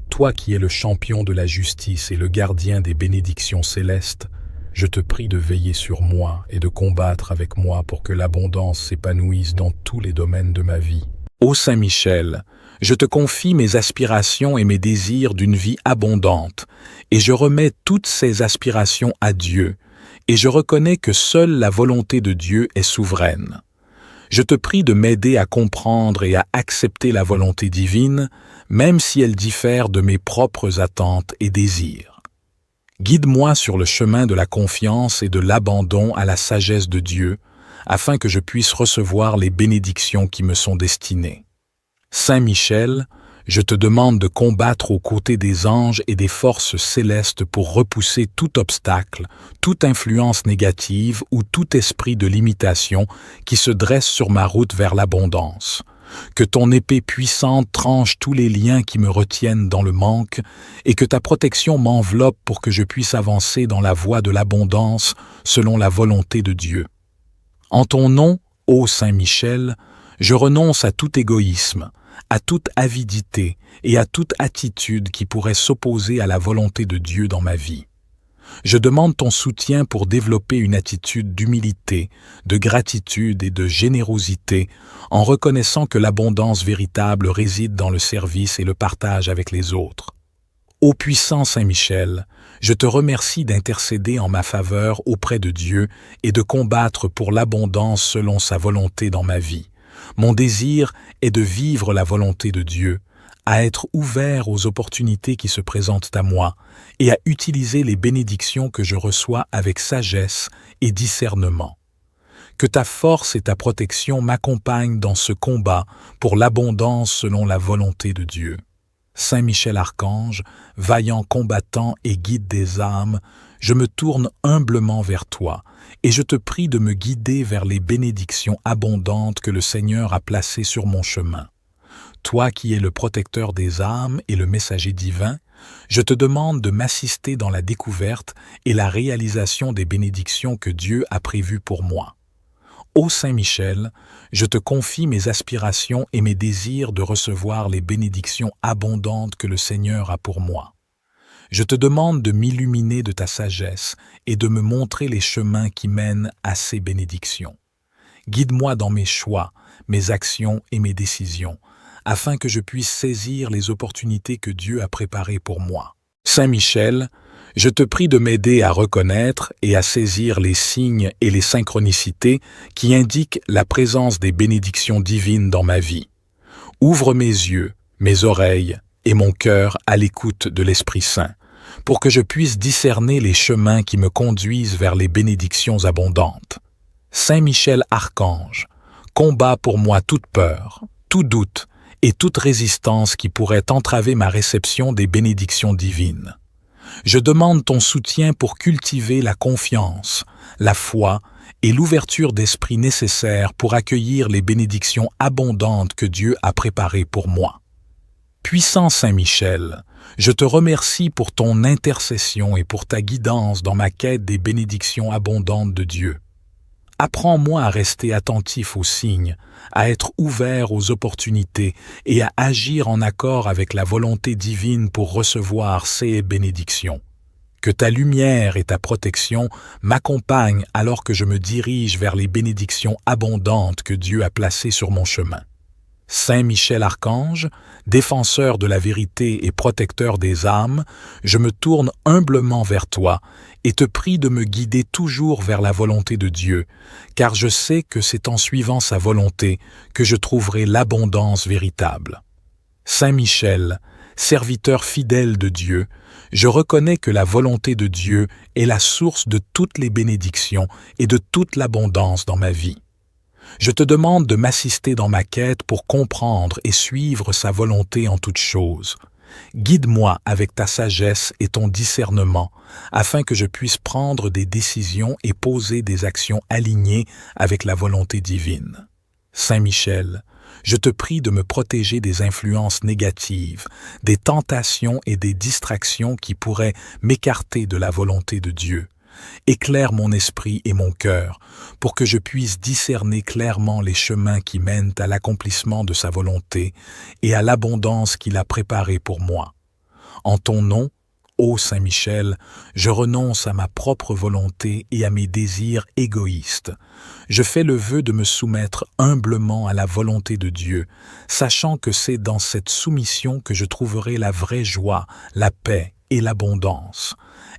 [SPEAKER 1] Toi qui es le champion de la justice et le gardien des bénédictions célestes, je te prie de veiller sur moi et de combattre avec moi pour que l'abondance s'épanouisse dans tous les domaines de ma vie. Ô Saint Michel, je te confie mes aspirations et mes désirs d'une vie abondante, et je remets toutes ces aspirations à Dieu, et je reconnais que seule la volonté de Dieu est souveraine. Je te prie de m'aider à comprendre et à accepter la volonté divine, même si elle diffère de mes propres attentes et désirs. Guide-moi sur le chemin de la confiance et de l'abandon à la sagesse de Dieu, afin que je puisse recevoir les bénédictions qui me sont destinées. Saint Michel, je te demande de combattre aux côtés des anges et des forces célestes pour repousser tout obstacle, toute influence négative ou tout esprit de limitation qui se dresse sur ma route vers l'abondance. Que ton épée puissante tranche tous les liens qui me retiennent dans le manque et que ta protection m'enveloppe pour que je puisse avancer dans la voie de l'abondance selon la volonté de Dieu. En ton nom, ô Saint Michel, je renonce à tout égoïsme, à toute avidité et à toute attitude qui pourrait s'opposer à la volonté de Dieu dans ma vie. Je demande ton soutien pour développer une attitude d'humilité, de gratitude et de générosité en reconnaissant que l'abondance véritable réside dans le service et le partage avec les autres. Ô puissant Saint Michel, je te remercie d'intercéder en ma faveur auprès de Dieu et de combattre pour l'abondance selon sa volonté dans ma vie. Mon désir est de vivre la volonté de Dieu, à être ouvert aux opportunités qui se présentent à moi et à utiliser les bénédictions que je reçois avec sagesse et discernement. Que ta force et ta protection m'accompagnent dans ce combat pour l'abondance selon la volonté de Dieu. Saint Michel Archange, vaillant combattant et guide des âmes, je me tourne humblement vers toi et je te prie de me guider vers les bénédictions abondantes que le Seigneur a placées sur mon chemin. Toi qui es le protecteur des âmes et le messager divin, je te demande de m'assister dans la découverte et la réalisation des bénédictions que Dieu a prévues pour moi. Ô Saint Michel, je te confie mes aspirations et mes désirs de recevoir les bénédictions abondantes que le Seigneur a pour moi. Je te demande de m'illuminer de ta sagesse et de me montrer les chemins qui mènent à ces bénédictions. Guide-moi dans mes choix, mes actions et mes décisions, afin que je puisse saisir les opportunités que Dieu a préparées pour moi. Saint Michel, je te prie de m'aider à reconnaître et à saisir les signes et les synchronicités qui indiquent la présence des bénédictions divines dans ma vie. Ouvre mes yeux, mes oreilles et mon cœur à l'écoute de l'Esprit Saint, pour que je puisse discerner les chemins qui me conduisent vers les bénédictions abondantes. Saint Michel Archange, combat pour moi toute peur, tout doute et toute résistance qui pourrait entraver ma réception des bénédictions divines. Je demande ton soutien pour cultiver la confiance, la foi et l'ouverture d'esprit nécessaires pour accueillir les bénédictions abondantes que Dieu a préparées pour moi. Puissant Saint Michel, je te remercie pour ton intercession et pour ta guidance dans ma quête des bénédictions abondantes de Dieu. Apprends-moi à rester attentif aux signes, à être ouvert aux opportunités et à agir en accord avec la volonté divine pour recevoir ces bénédictions. Que ta lumière et ta protection m'accompagnent alors que je me dirige vers les bénédictions abondantes que Dieu a placées sur mon chemin. Saint Michel Archange, défenseur de la vérité et protecteur des âmes, je me tourne humblement vers toi et te prie de me guider toujours vers la volonté de Dieu, car je sais que c'est en suivant sa volonté que je trouverai l'abondance véritable. Saint Michel, serviteur fidèle de Dieu, je reconnais que la volonté de Dieu est la source de toutes les bénédictions et de toute l'abondance dans ma vie. Je te demande de m'assister dans ma quête pour comprendre et suivre sa volonté en toutes choses. Guide-moi avec ta sagesse et ton discernement, afin que je puisse prendre des décisions et poser des actions alignées avec la volonté divine. Saint Michel, je te prie de me protéger des influences négatives, des tentations et des distractions qui pourraient m'écarter de la volonté de Dieu. Éclaire mon esprit et mon cœur pour que je puisse discerner clairement les chemins qui mènent à l'accomplissement de sa volonté et à l'abondance qu'il a préparée pour moi. En ton nom, ô Saint Michel, je renonce à ma propre volonté et à mes désirs égoïstes. Je fais le vœu de me soumettre humblement à la volonté de Dieu, sachant que c'est dans cette soumission que je trouverai la vraie joie, la paix et l'abondance.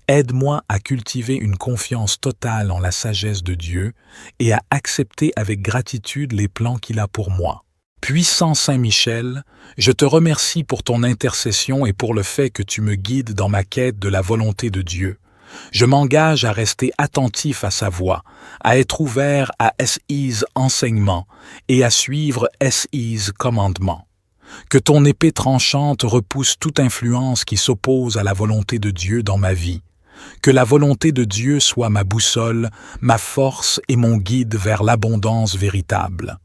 [SPEAKER 1] Aide-moi à cultiver une confiance totale en la sagesse de Dieu et à accepter avec gratitude les plans qu'il a pour moi. Puissant Saint Michel, je te remercie pour ton intercession et pour le fait que tu me guides dans ma quête de la volonté de Dieu. Je m'engage à rester attentif à sa voix, à être ouvert à SI's enseignements et à suivre SI's commandements. Que ton épée tranchante repousse toute influence qui s'oppose à la volonté de Dieu dans ma vie. Que la volonté de Dieu soit ma boussole, ma force et mon guide vers l'abondance véritable.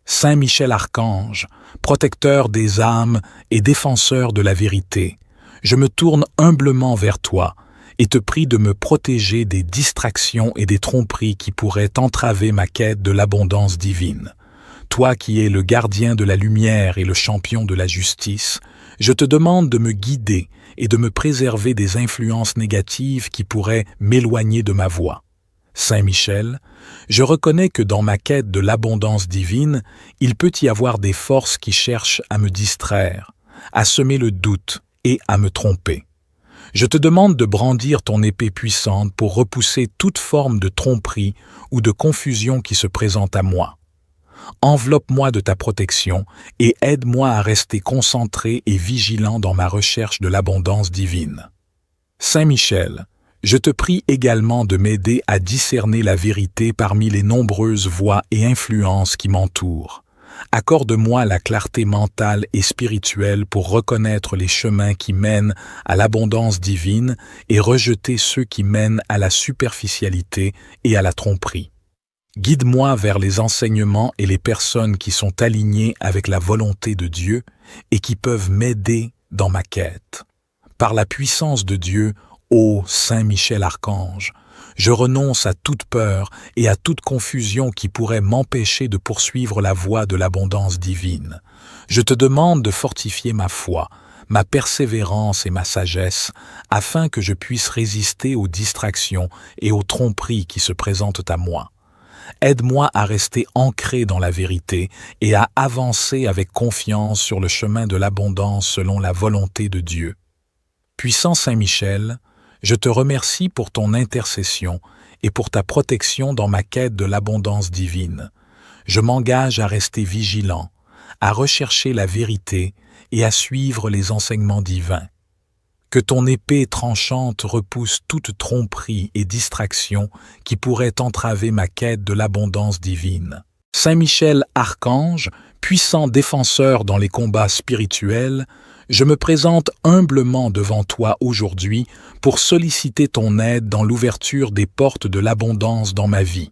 [SPEAKER 1] Saint Michel Archange, protecteur des âmes et défenseur de la vérité, je me tourne humblement vers toi et te prie de me protéger des distractions et des tromperies qui pourraient entraver ma quête de l'abondance divine. Toi qui es le gardien de la lumière et le champion de la justice, je te demande de me guider et de me préserver des influences négatives qui pourraient m'éloigner de ma voie. Saint Michel, je reconnais que dans ma quête de l'abondance divine, il peut y avoir des forces qui cherchent à me distraire, à semer le doute et à me tromper. Je te demande de brandir ton épée puissante pour repousser toute forme de tromperie ou de confusion qui se présente à moi. Enveloppe-moi de ta protection et aide-moi à rester concentré et vigilant dans ma recherche de l'abondance divine. Saint Michel, je te prie également de m'aider à discerner la vérité parmi les nombreuses voix et influences qui m'entourent. Accorde-moi la clarté mentale et spirituelle pour reconnaître les chemins qui mènent à l'abondance divine et rejeter ceux qui mènent à la superficialité et à la tromperie. Guide-moi vers les enseignements et les personnes qui sont alignées avec la volonté de Dieu et qui peuvent m'aider dans ma quête. Par la puissance de Dieu, ô Saint Michel Archange, je renonce à toute peur et à toute confusion qui pourrait m'empêcher de poursuivre la voie de l'abondance divine. Je te demande de fortifier ma foi, ma persévérance et ma sagesse, afin que je puisse résister aux distractions et aux tromperies qui se présentent à moi. Aide-moi à rester ancré dans la vérité et à avancer avec confiance sur le chemin de l'abondance selon la volonté de Dieu. Puissant Saint Michel, je te remercie pour ton intercession et pour ta protection dans ma quête de l'abondance divine. Je m'engage à rester vigilant, à rechercher la vérité et à suivre les enseignements divins. Que ton épée tranchante repousse toute tromperie et distraction qui pourrait entraver ma quête de l'abondance divine. Saint Michel Archange, puissant défenseur dans les combats spirituels, je me présente humblement devant toi aujourd'hui pour solliciter ton aide dans l'ouverture des portes de l'abondance dans ma vie.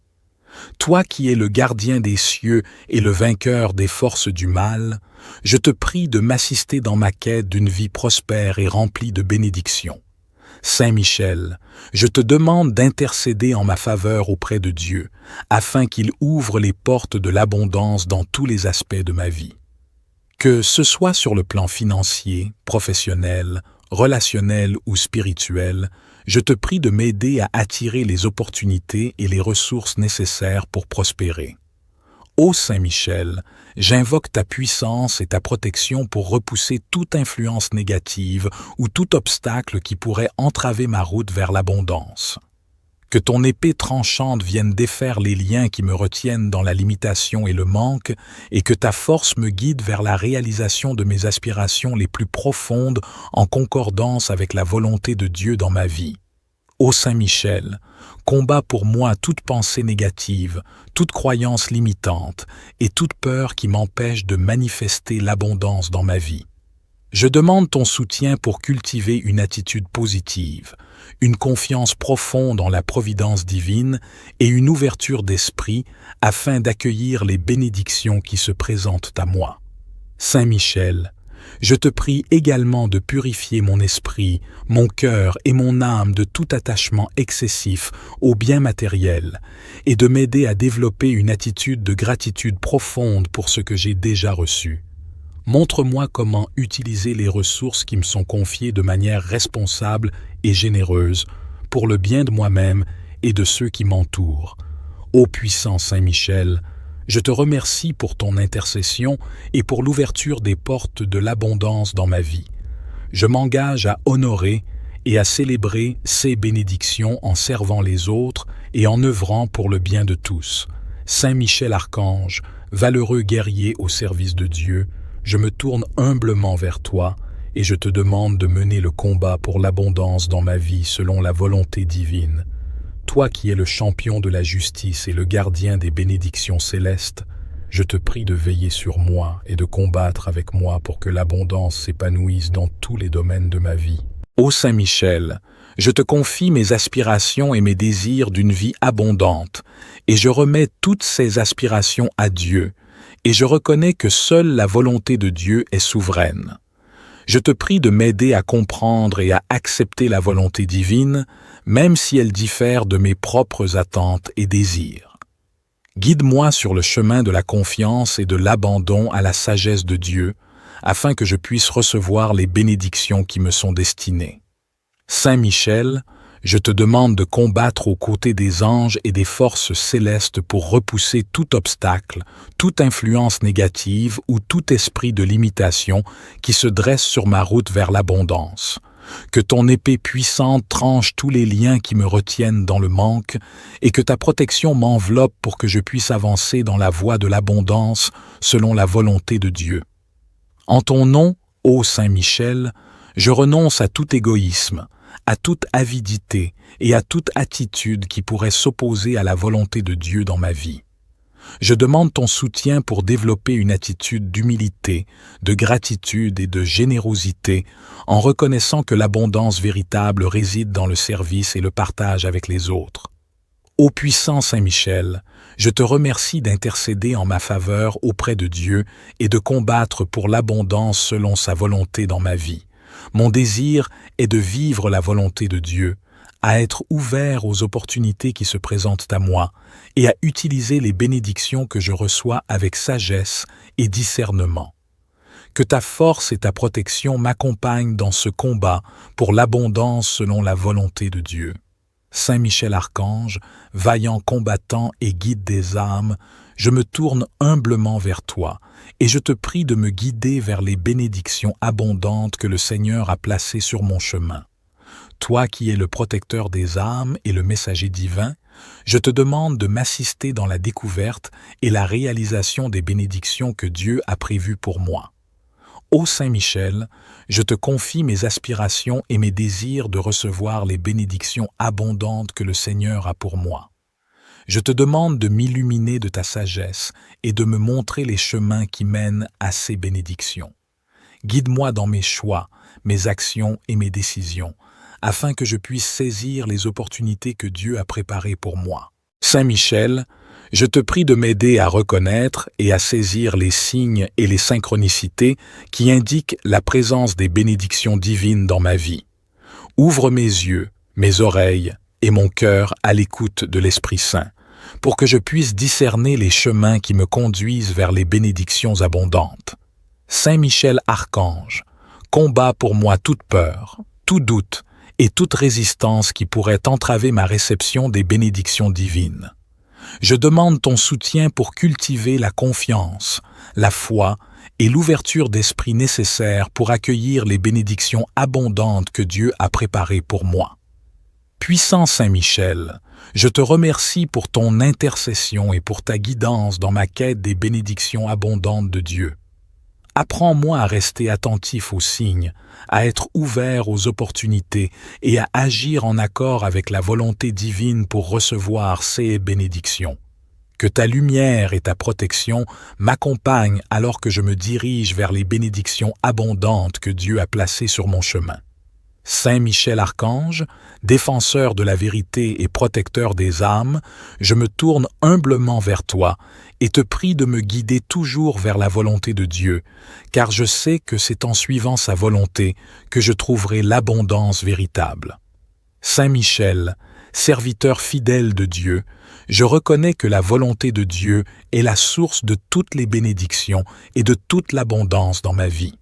[SPEAKER 1] Toi qui es le gardien des cieux et le vainqueur des forces du mal, je te prie de m'assister dans ma quête d'une vie prospère et remplie de bénédictions. Saint Michel, je te demande d'intercéder en ma faveur auprès de Dieu, afin qu'il ouvre les portes de l'abondance dans tous les aspects de ma vie. Que ce soit sur le plan financier, professionnel, relationnel ou spirituel, je te prie de m'aider à attirer les opportunités et les ressources nécessaires pour prospérer. Ô Saint Michel, j'invoque ta puissance et ta protection pour repousser toute influence négative ou tout obstacle qui pourrait entraver ma route vers l'abondance. Que ton épée tranchante vienne défaire les liens qui me retiennent dans la limitation et le manque, et que ta force me guide vers la réalisation de mes aspirations les plus profondes en concordance avec la volonté de Dieu dans ma vie. Ô Saint Michel, combat pour moi toute pensée négative, toute croyance limitante et toute peur qui m'empêche de manifester l'abondance dans ma vie. Je demande ton soutien pour cultiver une attitude positive, une confiance profonde en la providence divine et une ouverture d'esprit afin d'accueillir les bénédictions qui se présentent à moi. Saint Michel, je te prie également de purifier mon esprit, mon cœur et mon âme de tout attachement excessif aux biens matériels et de m'aider à développer une attitude de gratitude profonde pour ce que j'ai déjà reçu. Montre-moi comment utiliser les ressources qui me sont confiées de manière responsable et généreuse pour le bien de moi-même et de ceux qui m'entourent. Ô puissant Saint Michel, je te remercie pour ton intercession et pour l'ouverture des portes de l'abondance dans ma vie. Je m'engage à honorer et à célébrer ces bénédictions en servant les autres et en œuvrant pour le bien de tous. Saint Michel Archange, valeureux guerrier au service de Dieu, je me tourne humblement vers toi et je te demande de mener le combat pour l'abondance dans ma vie selon la volonté divine. Toi qui es le champion de la justice et le gardien des bénédictions célestes, je te prie de veiller sur moi et de combattre avec moi pour que l'abondance s'épanouisse dans tous les domaines de ma vie. Ô Saint Michel, je te confie mes aspirations et mes désirs d'une vie abondante, et je remets toutes ces aspirations à Dieu, et je reconnais que seule la volonté de Dieu est souveraine. Je te prie de m'aider à comprendre et à accepter la volonté divine, même si elle diffère de mes propres attentes et désirs. Guide-moi sur le chemin de la confiance et de l'abandon à la sagesse de Dieu, afin que je puisse recevoir les bénédictions qui me sont destinées. Saint Michel, je te demande de combattre aux côtés des anges et des forces célestes pour repousser tout obstacle, toute influence négative ou tout esprit de limitation qui se dresse sur ma route vers l'abondance. Que ton épée puissante tranche tous les liens qui me retiennent dans le manque et que ta protection m'enveloppe pour que je puisse avancer dans la voie de l'abondance selon la volonté de Dieu. En ton nom, ô Saint Michel, je renonce à tout égoïsme, à toute avidité et à toute attitude qui pourrait s'opposer à la volonté de Dieu dans ma vie. Je demande ton soutien pour développer une attitude d'humilité, de gratitude et de générosité en reconnaissant que l'abondance véritable réside dans le service et le partage avec les autres. Ô puissant Saint Michel, je te remercie d'intercéder en ma faveur auprès de Dieu et de combattre pour l'abondance selon sa volonté dans ma vie. Mon désir est de vivre la volonté de Dieu, à être ouvert aux opportunités qui se présentent à moi et à utiliser les bénédictions que je reçois avec sagesse et discernement. Que ta force et ta protection m'accompagnent dans ce combat pour l'abondance selon la volonté de Dieu. Saint Michel Archange, vaillant combattant et guide des âmes, je me tourne humblement vers toi et je te prie de me guider vers les bénédictions abondantes que le Seigneur a placées sur mon chemin. Toi qui es le protecteur des âmes et le messager divin, je te demande de m'assister dans la découverte et la réalisation des bénédictions que Dieu a prévues pour moi. Ô Saint Michel, je te confie mes aspirations et mes désirs de recevoir les bénédictions abondantes que le Seigneur a pour moi. Je te demande de m'illuminer de ta sagesse et de me montrer les chemins qui mènent à ces bénédictions. Guide-moi dans mes choix, mes actions et mes décisions, afin que je puisse saisir les opportunités que Dieu a préparées pour moi. Saint Michel, je te prie de m'aider à reconnaître et à saisir les signes et les synchronicités qui indiquent la présence des bénédictions divines dans ma vie. Ouvre mes yeux, mes oreilles et mon cœur à l'écoute de l'Esprit Saint, pour que je puisse discerner les chemins qui me conduisent vers les bénédictions abondantes. Saint Michel Archange, combat pour moi toute peur, tout doute et toute résistance qui pourrait entraver ma réception des bénédictions divines. Je demande ton soutien pour cultiver la confiance, la foi et l'ouverture d'esprit nécessaires pour accueillir les bénédictions abondantes que Dieu a préparées pour moi. Puissant Saint Michel, je te remercie pour ton intercession et pour ta guidance dans ma quête des bénédictions abondantes de Dieu. Apprends-moi à rester attentif aux signes, à être ouvert aux opportunités et à agir en accord avec la volonté divine pour recevoir ces bénédictions. Que ta lumière et ta protection m'accompagnent alors que je me dirige vers les bénédictions abondantes que Dieu a placées sur mon chemin. Saint Michel Archange, défenseur de la vérité et protecteur des âmes, je me tourne humblement vers toi et te prie de me guider toujours vers la volonté de Dieu, car je sais que c'est en suivant sa volonté que je trouverai l'abondance véritable. Saint Michel, serviteur fidèle de Dieu, je reconnais que la volonté de Dieu est la source de toutes les bénédictions et de toute l'abondance dans ma vie.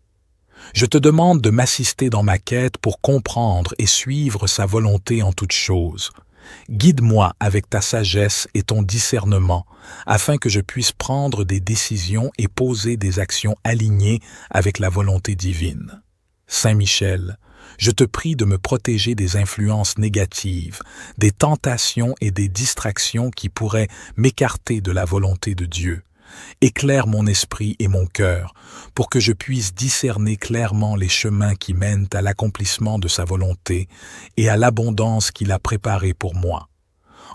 [SPEAKER 1] Je te demande de m'assister dans ma quête pour comprendre et suivre sa volonté en toutes choses. Guide-moi avec ta sagesse et ton discernement, afin que je puisse prendre des décisions et poser des actions alignées avec la volonté divine. Saint Michel, je te prie de me protéger des influences négatives, des tentations et des distractions qui pourraient m'écarter de la volonté de Dieu. Éclaire mon esprit et mon cœur pour que je puisse discerner clairement les chemins qui mènent à l'accomplissement de sa volonté et à l'abondance qu'il a préparée pour moi.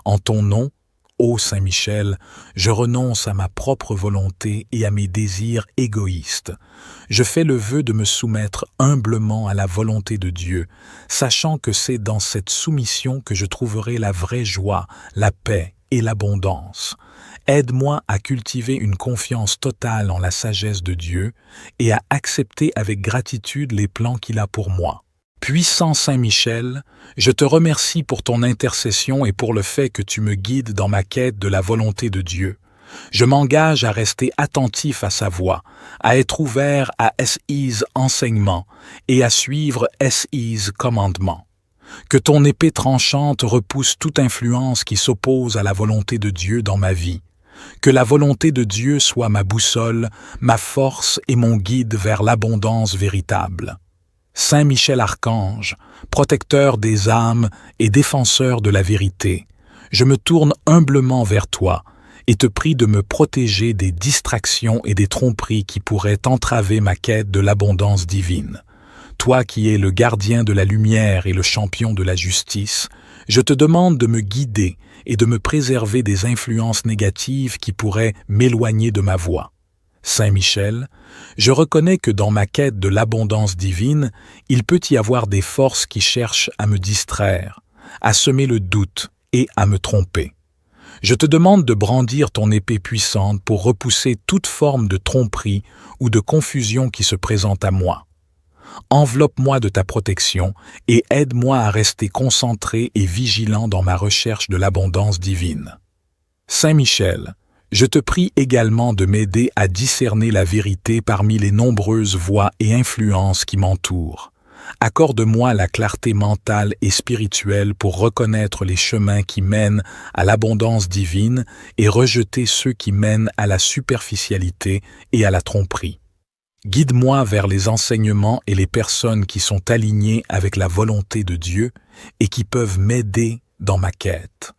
[SPEAKER 1] En ton nom, Ô Saint Michel, je renonce à ma propre volonté et à mes désirs égoïstes. Je fais le vœu de me soumettre humblement à la volonté de Dieu, sachant que c'est dans cette soumission que je trouverai la vraie joie, la paix et l'abondance. Aide-moi à cultiver une confiance totale en la sagesse de Dieu et à accepter avec gratitude les plans qu'il a pour moi. Puissant Saint Michel, je te remercie pour ton intercession et pour le fait que tu me guides dans ma quête de la volonté de Dieu. Je m'engage à rester attentif à sa voix, à être ouvert à SI's enseignements et à suivre SI's commandements. Que ton épée tranchante repousse toute influence qui s'oppose à la volonté de Dieu dans ma vie. Que la volonté de Dieu soit ma boussole, ma force et mon guide vers l'abondance véritable. Saint Michel Archange, protecteur des âmes et défenseur de la vérité, je me tourne humblement vers toi et te prie de me protéger des distractions et des tromperies qui pourraient entraver ma quête de l'abondance divine. Toi qui es le gardien de la lumière et le champion de la justice, je te demande de me guider et de me préserver des influences négatives qui pourraient m'éloigner de ma voie. Saint Michel, je reconnais que dans ma quête de l'abondance divine, il peut y avoir des forces qui cherchent à me distraire, à semer le doute et à me tromper. Je te demande de brandir ton épée puissante pour repousser toute forme de tromperie ou de confusion qui se présente à moi. Enveloppe-moi de ta protection et aide-moi à rester concentré et vigilant dans ma recherche de l'abondance divine. Saint Michel, je te prie également de m'aider à discerner la vérité parmi les nombreuses voix et influences qui m'entourent. Accorde-moi la clarté mentale et spirituelle pour reconnaître les chemins qui mènent à l'abondance divine et rejeter ceux qui mènent à la superficialité et à la tromperie. Guide-moi vers les enseignements et les personnes qui sont alignées avec la volonté de Dieu et qui peuvent m'aider dans ma quête.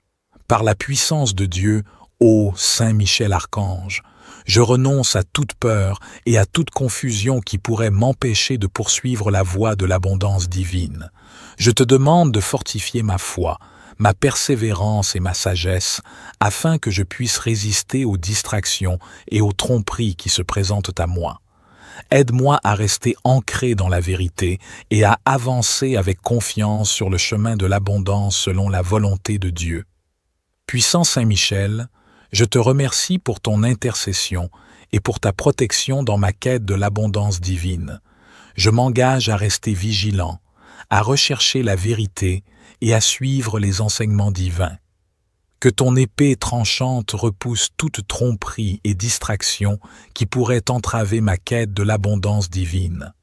[SPEAKER 1] Par la puissance de Dieu, ô Saint Michel Archange, je renonce à toute peur et à toute confusion qui pourrait m'empêcher de poursuivre la voie de l'abondance divine. Je te demande de fortifier ma foi, ma persévérance et ma sagesse, afin que je puisse résister aux distractions et aux tromperies qui se présentent à moi. Aide-moi à rester ancré dans la vérité et à avancer avec confiance sur le chemin de l'abondance selon la volonté de Dieu. Puissant Saint Michel, je te remercie pour ton intercession et pour ta protection dans ma quête de l'abondance divine. Je m'engage à rester vigilant, à rechercher la vérité et à suivre les enseignements divins. Que ton épée tranchante repousse toute tromperie et distraction qui pourrait entraver ma quête de l'abondance divine.